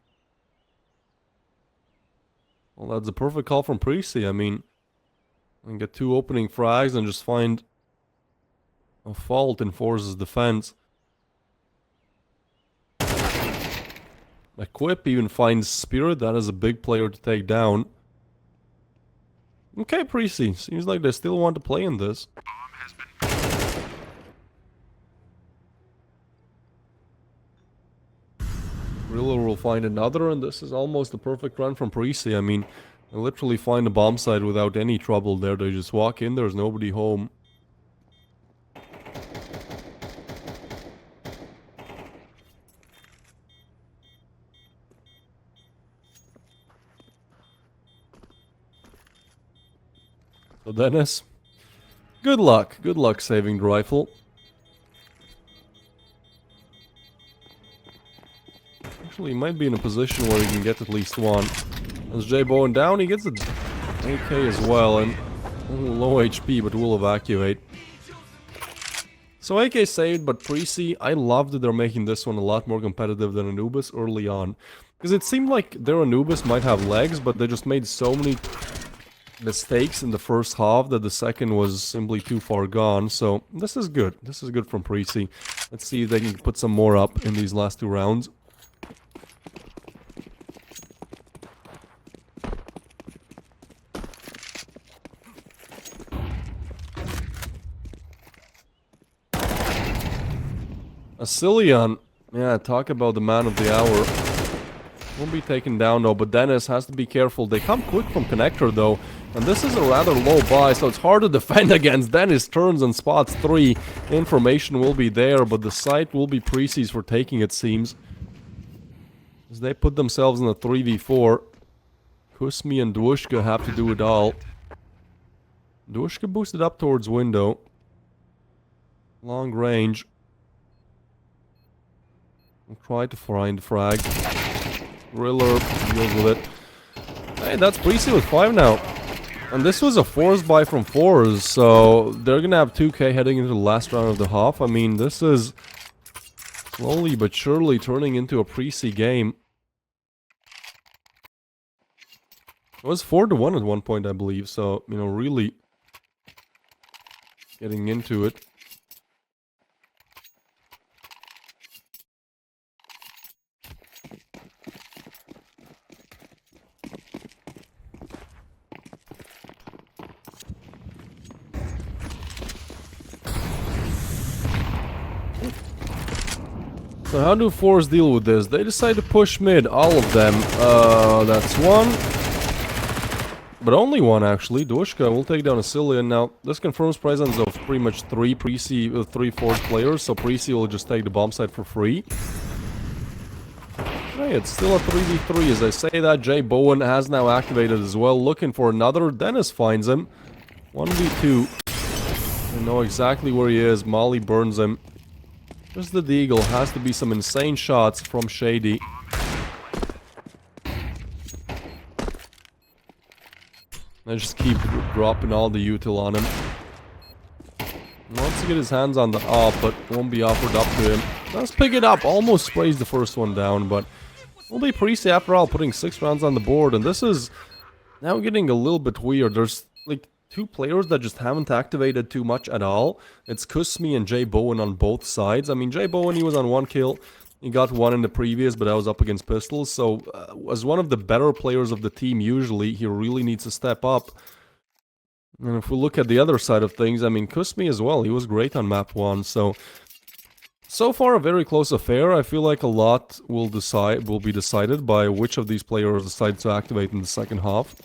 Well, that's a perfect call from Preasy. I mean, I can get 2 opening frags and just find a fault in FORZE's defense. Equip even finds Spirit. That is a big player to take down. Okay, Preasy. Seems like they still want to play in this. Riller will find another, and this is almost a perfect run from Preasy. I mean, they literally find a bomb site without any trouble there. They just walk in, there's nobody home. So Dennis, good luck saving the rifle. Actually, he might be in a position where he can get at least one. As J Bowen down, he gets an AK as well, and low HP, but will evacuate. So AK saved, but Preasy, I love that they're making this one a lot more competitive than Anubis early on. Because it seemed like their Anubis might have legs, but they just made so many mistakes in the first half that the second was simply too far gone. So this is good. This is good from Preasy. Let's see if they can put some more up in these last 2 rounds. Asilion, yeah, talk about the man of the hour. Won't be taken down though, but Dennis has to be careful. They come quick from connector though, and this is a rather low buy, so it's hard to defend against. Dennis turns and spots 3. Information will be there, but the site will be Preasy's for taking, it seems. As they put themselves in a 3v4. Kusmi and Dwushka have to do it all. Dwushka boosted up towards window. Long range. We'll try to find frag. Riller deals with it. Hey, that's Preasy with 5 now. And this was a FORZE buy from FORZE, so they're gonna have 2k heading into the last round of the half. I mean, this is slowly but surely turning into a Preasy game. It was 4-1 at one point, I believe, so, you know, really getting into it. So how do FORZE deal with this? They decide to push mid, all of them. That's 1. But only 1 actually. Dwushka will take down Asilion. Now, this confirms presence of pretty much 3 Preasy, 3 FORZE players, so Preasy will just take the bomb site for free. Hey, it's still a 3v3. As I say that, J Bowen has now activated as well, looking for another. Dennis finds him. 1v2. They know exactly where he is. Molly burns him. Just the Deagle. Has to be some insane shots from Shady. I just keep dropping all the util on him. He wants to get his hands on the AWP, but won't be offered up to him. Let's pick it up. Almost sprays the first one down, but will be Preasy after all, putting 6 rounds on the board. And this is now getting a little bit weird. There's like 2 players that just haven't activated too much at all. It's Kusmi and J Bowen on both sides. I mean, J Bowen, he was on 1 kill. He got 1 in the previous, but that was up against pistols. So, as one of the better players of the team, usually, he really needs to step up. And if we look at the other side of things, I mean, Kusmi as well, he was great on map 1. So far, a very close affair. I feel like a lot will be decided by which of these players decide to activate in the second half.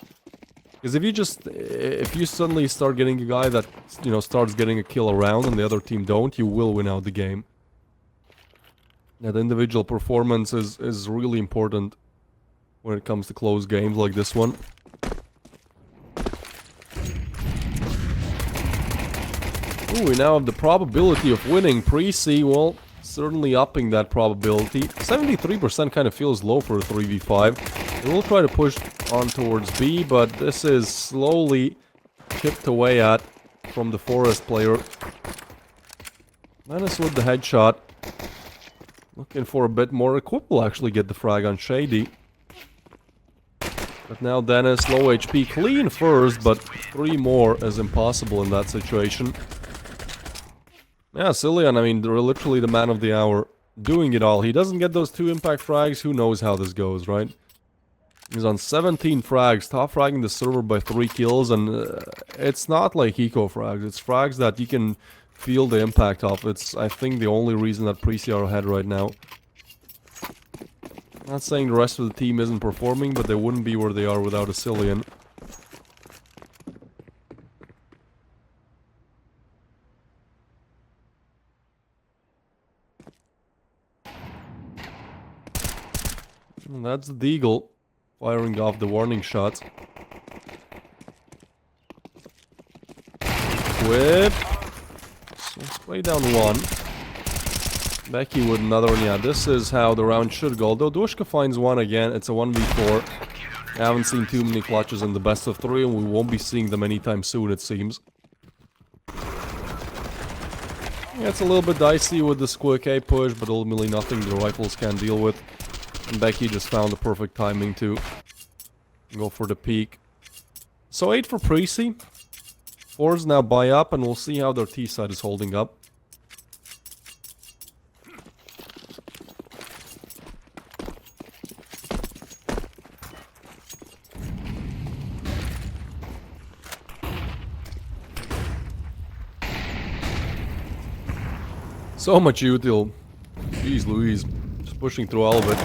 Because if you suddenly start getting a guy that, you know, starts getting a kill around and the other team don't, you will win out the game. Yeah, the individual performance is really important when it comes to close games like this one. Ooh, we now have the probability of winning. Preasy, well, certainly upping that probability. 73% kind of feels low for a 3v5. They will try to push on towards B, but this is slowly chipped away at from the FORZE player. Menace with the headshot. Looking for a bit more. Equip will actually get the frag on Shady. But now Dennis, low HP, clean first, but 3 more is impossible in that situation. Yeah, Cillian, I mean, they're literally the man of the hour, doing it all. He doesn't get those 2 impact frags, who knows how this goes, right? He's on 17 frags, top fragging the server by 3 kills, and it's not like eco frags, it's frags that you can feel the impact of. It's, I think, the only reason that Preasy are ahead right now. Not saying the rest of the team isn't performing, but they wouldn't be where they are without a Cillian. And that's the Deagle, firing off the warning shots. Whip. So let's play down 1. Becky with another one. Yeah, this is how the round should go. Although Dushka finds 1 again, it's a 1v4. I haven't seen too many clutches in the best of 3, and we won't be seeing them anytime soon, it seems. Yeah, it's a little bit dicey with this quick A push, but ultimately nothing the rifles can deal with. And Becky just found the perfect timing to go for the peak. So 8 for Preasy. FORZE now buy up, and we'll see how their T side is holding up. So much util. Jeez Louise. Just pushing through all of it.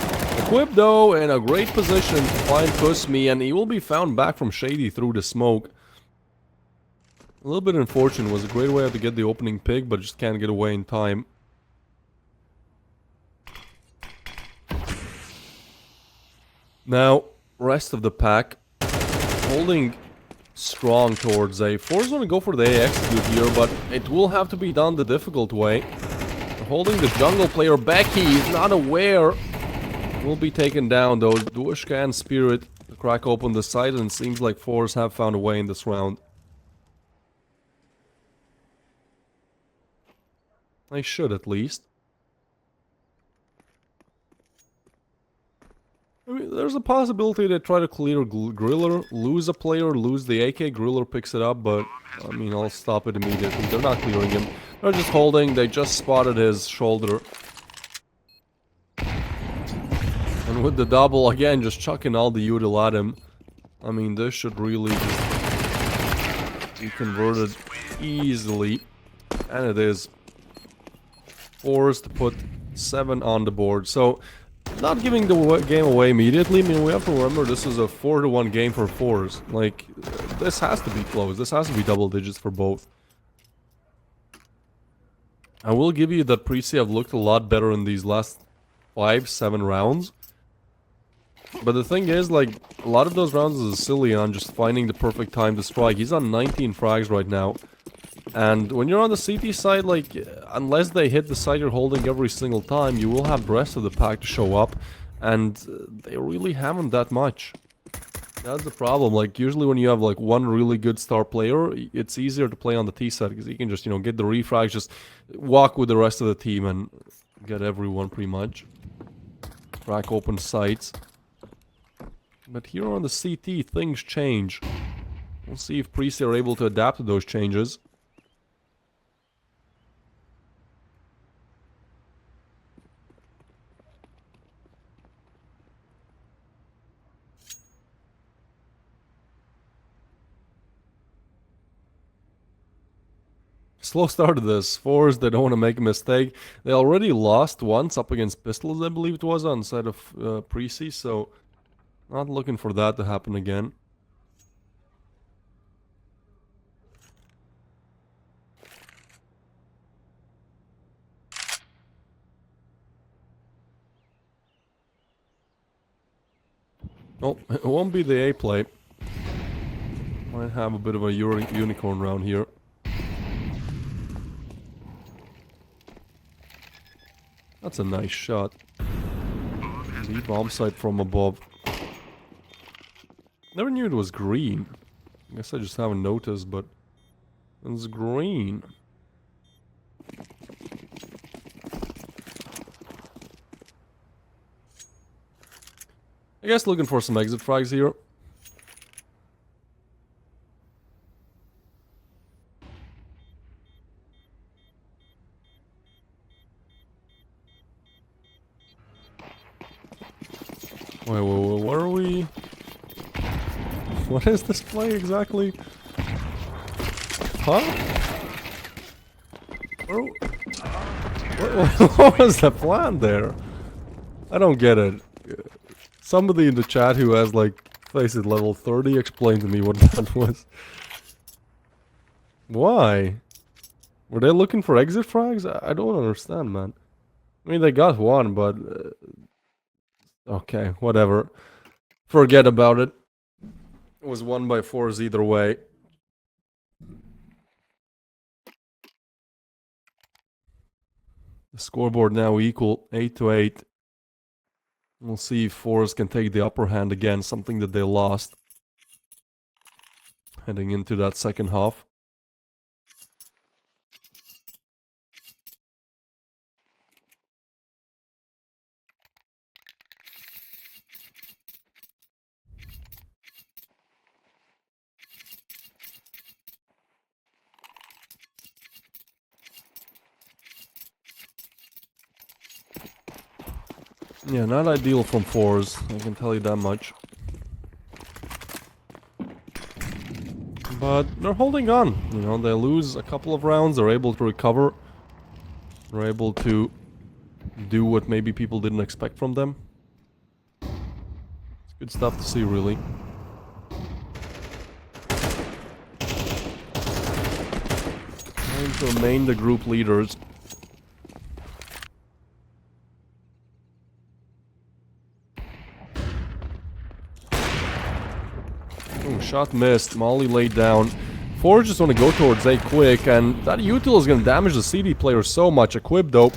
Equip though in a great position to find Kusmi, and he will be found back from Shady through the smoke. A little bit unfortunate. Was a great way to get the opening pick, but just can't get away in time. Now, rest of the pack holding strong towards A. FORZE want to go for the A execute here, but it will have to be done the difficult way. Holding the jungle player Becky is not aware. Will be taken down though. Dushka and Spirit crack open the side, and it seems like FORZE have found a way in this round. They should at least. I mean, there's a possibility they try to clear Griller, lose a player, lose the AK, Griller picks it up, but I mean, I'll stop it immediately. They're not clearing him. They're just holding, they just spotted his shoulder. And with the double, again, just chucking all the util at him. I mean, this should really be converted easily. And it is. FORZE to put 7 on the board. So, not giving the game away immediately. I mean, we have to remember this is a 4-1 game for FORZE. Like, this has to be close. This has to be double digits for both. I will give you that Preasy have looked a lot better in these last 5-7 rounds. But the thing is, like, a lot of those rounds is Cillian just finding the perfect time to strike. He's on 19 frags right now. And when you're on the CT side, like, unless they hit the side you're holding every single time, you will have the rest of the pack to show up. And they really haven't that much. That's the problem. Like, usually when you have, like, one really good star player, it's easier to play on the T side, because you can just, you know, get the refrags, just walk with the rest of the team and get everyone pretty much. Crack open sights. But here on the CT, things change. We'll see if Preasy are able to adapt to those changes. Slow start of this. FORZE, they don't want to make a mistake. They already lost once up against Pistols, I believe it was, on the side of Preasy, so not looking for that to happen again. Oh, it won't be the A play. Might have a bit of a unicorn round here. That's a nice shot. The bomb sight from above. Never knew it was green. I guess I just haven't noticed, but it's green. I guess looking for some exit frags here. Wait, where are we? What is this play exactly? Huh? What was the plan there? I don't get it. Somebody in the chat who has like faces level 30 explain to me what that was. Why? Were they looking for exit frags? I don't understand, man. I mean, they got one, but... okay, whatever. Forget about it. It was won by FORZE either way. The scoreboard now equal, 8-8. We'll see if FORZE can take the upper hand again, something that they lost. Heading into that second half. Yeah, not ideal from FORZE, I can tell you that much. But they're holding on, you know, they lose a couple of rounds, they're able to recover. They're able to do what maybe people didn't expect from them. It's good stuff to see, really. Trying to remain the group leaders. Oh, shot missed. Molly laid down. FORZE just want to go towards A quick, and that util is going to damage the CD player so much. Equip, though,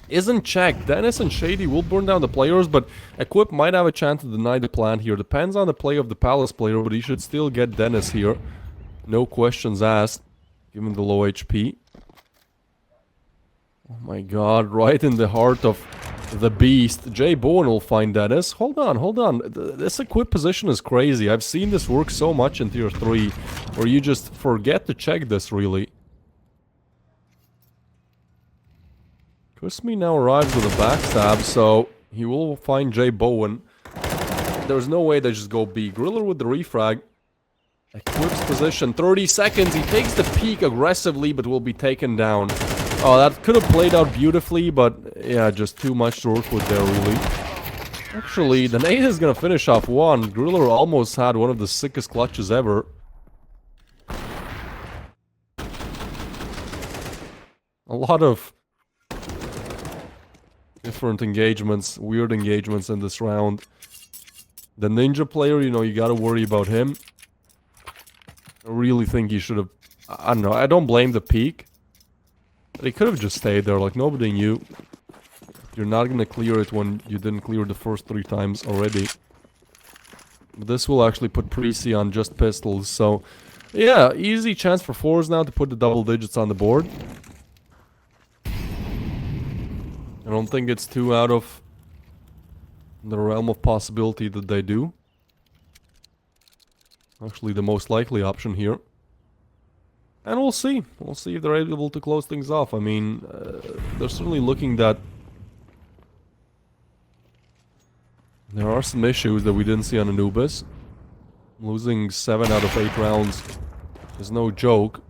isn't checked. Dennis and Shady will burn down the players, but Equip might have a chance to deny the plant here. Depends on the play of the Palace player, but he should still get Dennis here. No questions asked, given the low HP. Oh my god, right in the heart of the beast. Jay Bowen will find Dennis. Hold on, hold on. This Equip position is crazy. I've seen this work so much in Tier 3, where you just forget to check this, really. Kusmi now arrives with a backstab, so he will find Jay Bowen. There's no way they just go B. Griller with the refrag. Equip's position, 30 seconds. He takes the peak aggressively, but will be taken down. Oh, that could have played out beautifully, but yeah, just too much to work with there, really. Actually, the nade is gonna finish off one. Griller almost had one of the sickest clutches ever. A lot of different engagements, weird engagements in this round. The ninja player, you know, you gotta worry about him. I really think he should have... I don't know, I don't blame the peak. But he could have just stayed there, like nobody knew. You're not gonna clear it when you didn't clear the first 3 times already. But this will actually put Preasy on just pistols, so... yeah, easy chance for FORZE now to put the double digits on the board. I don't think it's too out of the realm of possibility that they do. Actually, the most likely option here. And we'll see. We'll see if they're able to close things off. I mean, they're certainly looking that... there are some issues that we didn't see on Anubis. Losing 7 out of 8 rounds is no joke.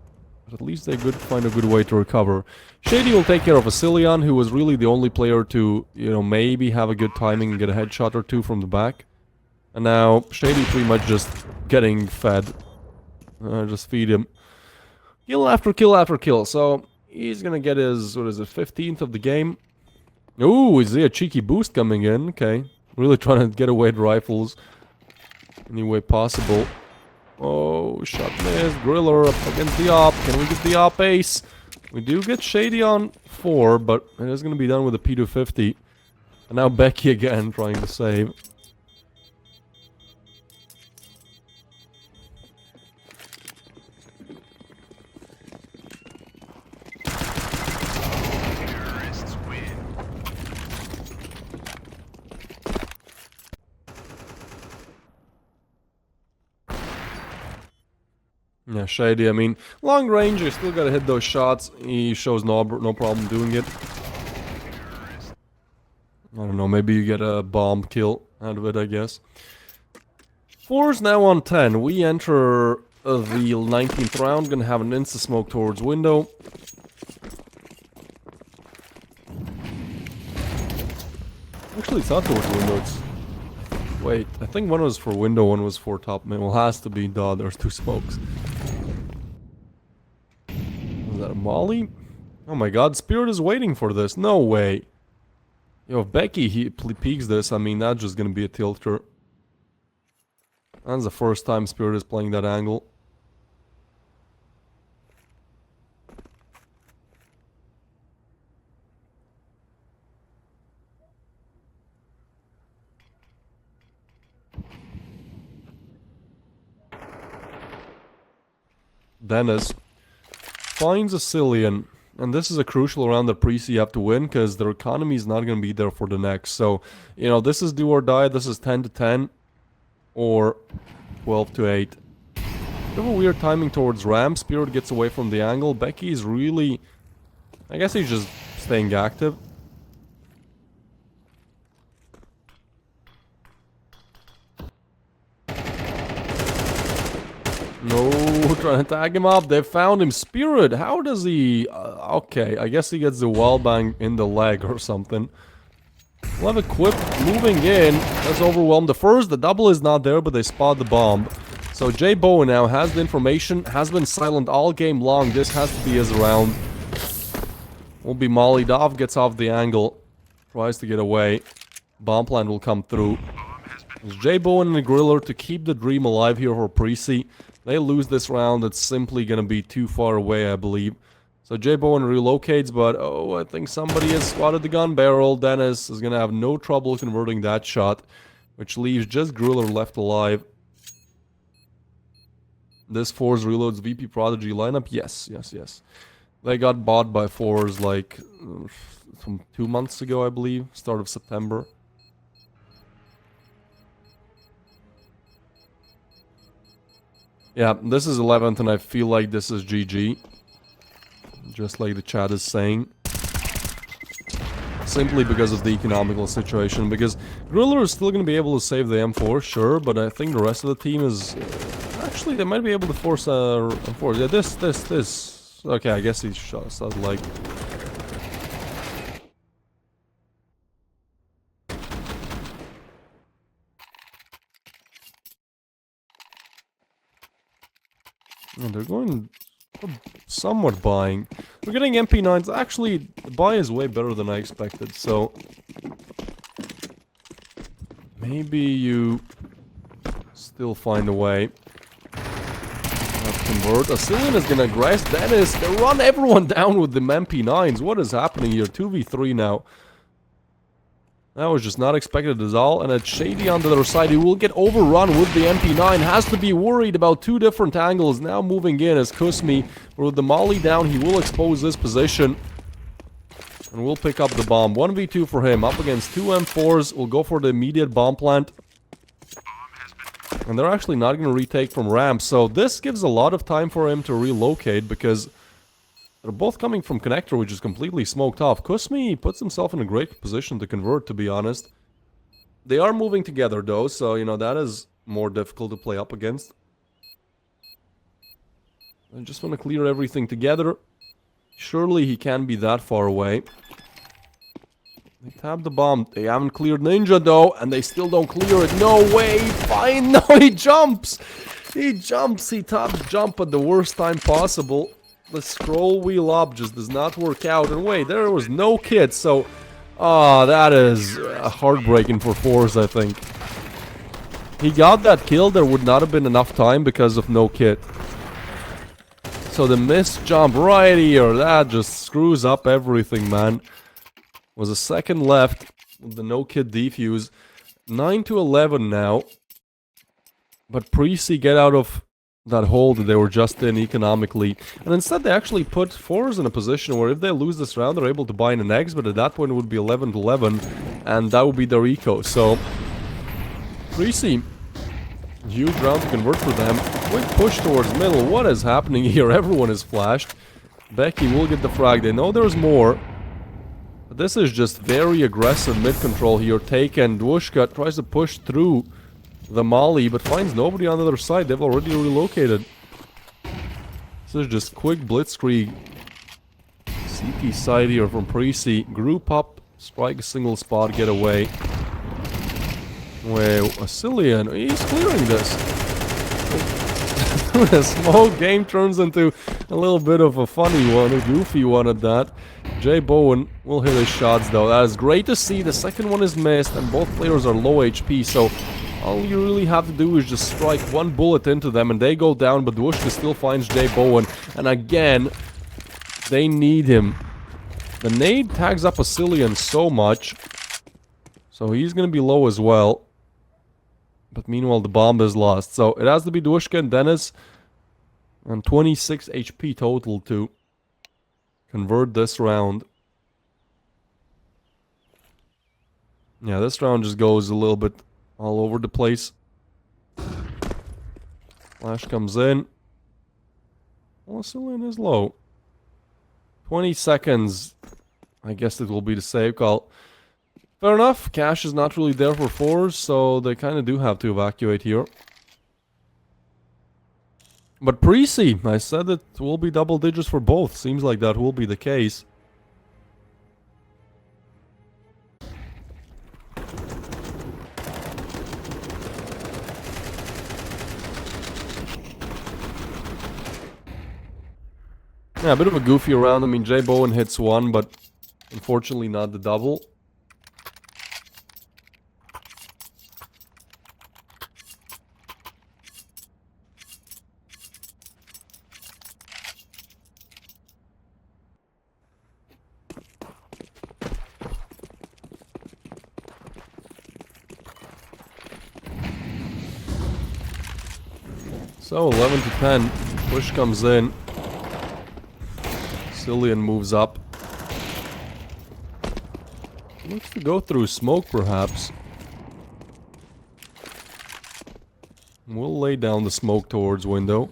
But at least they could find a good way to recover. Shady will take care of Vasilian, who was really the only player to, you know, maybe have a good timing and get a headshot or 2 from the back. And now, Shady pretty much just getting fed. Just feed him. Kill after kill after kill. So, he's gonna get his, what is it, 15th of the game. Ooh, is there a cheeky boost coming in? Okay. Really trying to get away with rifles. any way possible. Oh, shot missed. Griller up against the op. Can we get the op ace? We do get Shady on 4, but it is going to be done with a P250. And now Becky again trying to save. Yeah, Shady, I mean, long range, you still gotta hit those shots. He shows no problem doing it. I don't know, maybe you get a bomb kill out of it, I guess. FORZE now on 10. We enter the 19th round, gonna have an insta-smoke towards window. Actually, it's not towards window, it's... Wait, I think one was for window, one was for top mid. Well, has to be, duh, there's 2 smokes. Was that a molly? Oh my god, Spirit is waiting for this. No way. Yo, if Becky peeks this, I mean, that's just gonna be a tilter. That's the first time Spirit is playing that angle. Dennis finds a Cillian, and this is a crucial round that Preasy have to win because their economy is not going to be there for the next. So, you know, this is do or die. This is 10 to 10 or 12 to 8. Bit of a weird timing towards ramp. Spirit gets away from the angle. Becky is really, I guess he's just staying active. No, trying to tag him up. They found him. Spirit, how does he... okay, I guess he gets the wall bang in the leg or something. We'll have a quick moving in. Let's overwhelm the first. The double is not there, but they spot the bomb. So Jay Bowen now has the information. Has been silent all game long. This has to be his round. Will be mollied off. Gets off the angle. Tries to get away. Bomb plant will come through. It's Jay Bowen and the Griller to keep the dream alive here for Preasy. They lose this round, it's simply gonna be too far away, I believe. So Jay Bowen relocates, but oh, I think somebody has spotted the gun barrel. Dennis is gonna have no trouble converting that shot, which leaves just Griller left alive. This FORZE reloads VP Prodigy lineup. Yes. They got bought by FORZE like from 2 months ago, I believe, start of September. Yeah, this is 11th, and I feel like this is GG. Just like the chat is saying. Simply because of the economical situation. Because Griller is still going to be able to save the M4, sure, but I think the rest of the team is... actually, they might be able to force a M4. Yeah, this. Okay, I guess he shot us that leg. And they're going somewhat buying. We're getting MP9s. Actually, the buy is way better than I expected, so... maybe you still find a way. Let's convert. Cillian is gonna aggress Dennis. They run everyone down with the MP9s. What is happening here? 2v3 now. That was just not expected at all. And it's Shady on the other side. He will get overrun with the MP9. Has to be worried about 2 different angles. Now moving in as Kusmi. With the molly down, he will expose this position. And we'll pick up the bomb. 1v2 for him. Up against 2 M4s. We'll go for the immediate bomb plant. And they're actually not going to retake from ramp. So this gives a lot of time for him to relocate. Because they're both coming from connector, which is completely smoked off. Kusmi puts himself in a great position to convert, to be honest. They are moving together, though, so, you know, that is more difficult to play up against. I just want to clear everything together. Surely he can't be that far away. They tapped the bomb. They haven't cleared Ninja, though, and they still don't clear it. No way! Fine! No, he jumps! He jumps! He taps jump at the worst time possible. The scroll wheel up just does not work out. And wait, there was no kit, so... ah, that is heartbreaking for FORZE, I think. he got that kill, there would not have been enough time because of no kit. So the missed jump right here, that just screws up everything, man. Was a second left with the no kit defuse. 9 to 11 now. But Preasy get out of that hole that they were just in economically. And instead they actually put FORZE in a position where if they lose this round, they're able to buy in an X, but at that point it would be 11 to 11, and that would be their eco. So, Preasy, huge round to convert for them. Quick push towards middle. What is happening here? Everyone is flashed. Becky will get the frag. They know there's more. But this is just very aggressive mid-control here. Taken. Dwushka tries to push through the molly, but finds nobody on the other side. They've already relocated. This is just quick blitzkrieg. CT side here from Preasy. Group up, strike a single spot, get away. Wait, Asilian, he's clearing this. The smoke game turns into a little bit of a funny one, a goofy one at that. Jay Bowen will hit his shots though. That is great to see. The second one is missed and both players are low HP, so all you really have to do is just strike one bullet into them and they go down, but Dwushka still finds Jay Bowen. And again, they need him. The nade tags up Asilian so much, so he's gonna be low as well. But meanwhile, the bomb is lost. So it has to be Dwushka and Dennis. And 26 HP total to convert this round. Yeah, this round just goes a little bit all over the place. Flash comes in. Well, Asilian is low. 20 seconds. I guess it will be the save call. Fair enough, cash is not really there for FORZE, so they kind of do have to evacuate here. But Preasy, I said it will be double digits for both. Seems like that will be the case. Yeah, a bit of a goofy round. I mean, Jay Bowen hits one, but unfortunately not the double. So, 11 to 10. Push comes in. Asilian moves up. Looks to go through smoke, perhaps. We'll lay down the smoke towards window.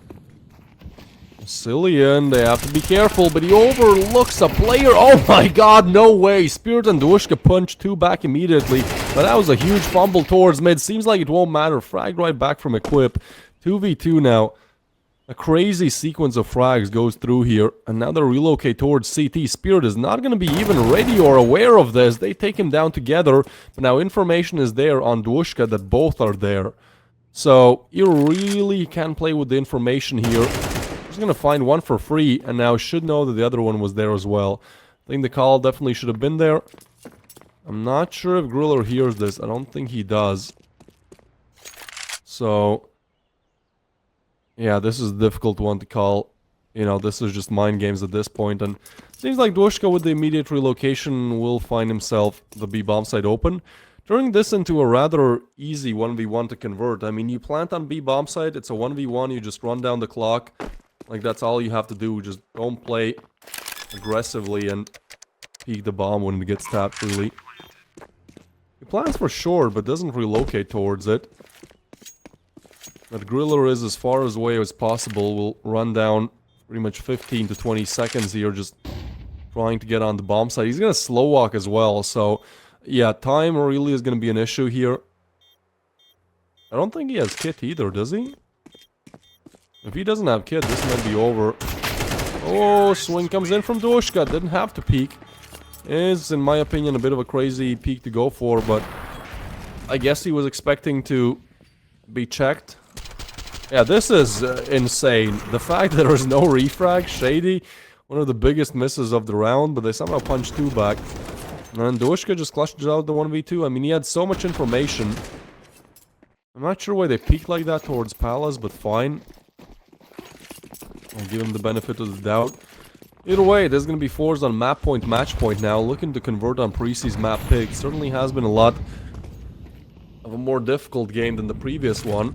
Asilian, they have to be careful, but he overlooks a player. Oh my god, no way. Spirit and Dwushka punch two back immediately. But that was a huge fumble towards mid. Seems like it won't matter. Frag right back from Equip. 2v2 now. A crazy sequence of frags goes through here. And now they relocate towards CT. Spirit is not going to be even ready or aware of this. They take him down together. But now information is there on Dwushka that both are there. So you really can play with the information here. Just going to find one for free. And now should know that the other one was there as well. I think the call definitely should have been there. I'm not sure if Griller hears this. I don't think he does. So yeah, this is a difficult one to call. You know, this is just mind games at this point. And seems like Dwushka with the immediate relocation will find himself the B-bomb site open. Turning this into a rather easy 1v1 to convert. I mean, you plant on B-bomb site, it's a 1v1, you just run down the clock. Like, that's all you have to do. Just don't play aggressively and peek the bomb when it gets tapped, really. He plans for short, but doesn't relocate towards it. But Griller is as far away as possible. Will run down pretty much 15 to 20 seconds here, just trying to get on the bomb site. He's going to slow walk as well, so yeah, time really is going to be an issue here. I don't think he has kit either, does he? If he doesn't have kit, this might be over. Oh, swing comes in from Dwushka. Didn't have to peek. Is, in my opinion, a bit of a crazy peek to go for, but I guess he was expecting to be checked. Yeah, this is insane. The fact that there's no refrag, shady. One of the biggest misses of the round, but they somehow punched two back. And Dwushka just clutched out the 1v2. I mean, he had so much information. I'm not sure why they peeked like that towards Palace, but fine. I'll give him the benefit of the doubt. Either way, there's going to be FORZE on map point, match point now, looking to convert on Preasy's map pick. Certainly has been a lot of a more difficult game than the previous one,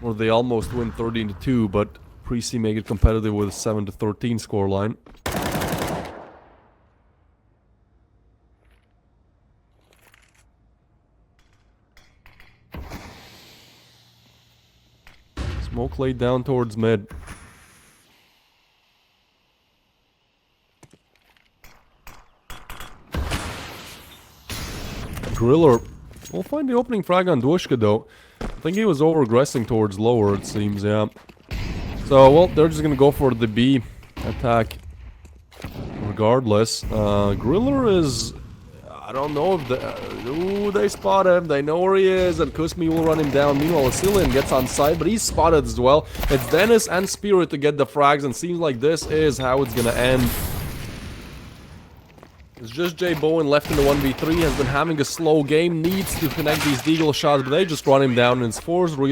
where they almost win 13-2, but Preasy make it competitive with a 7-13 scoreline. Smoke laid down towards mid. Griller will find the opening frag on Dwushka though. I think he was over-aggressing towards lower, it seems, yeah. So, well, they're just gonna go for the B attack regardless. Griller is... I don't know if the... ooh, they spot him. They know where he is, and Kusmi will run him down. Meanwhile, Asilian gets on site, but he's spotted as well. It's Dennis and Spirit to get the frags, and seems like this is how it's gonna end. It's just Jay Bowen left in the 1v3, has been having a slow game, needs to connect these deagle shots, but they just run him down, and it's FORZE really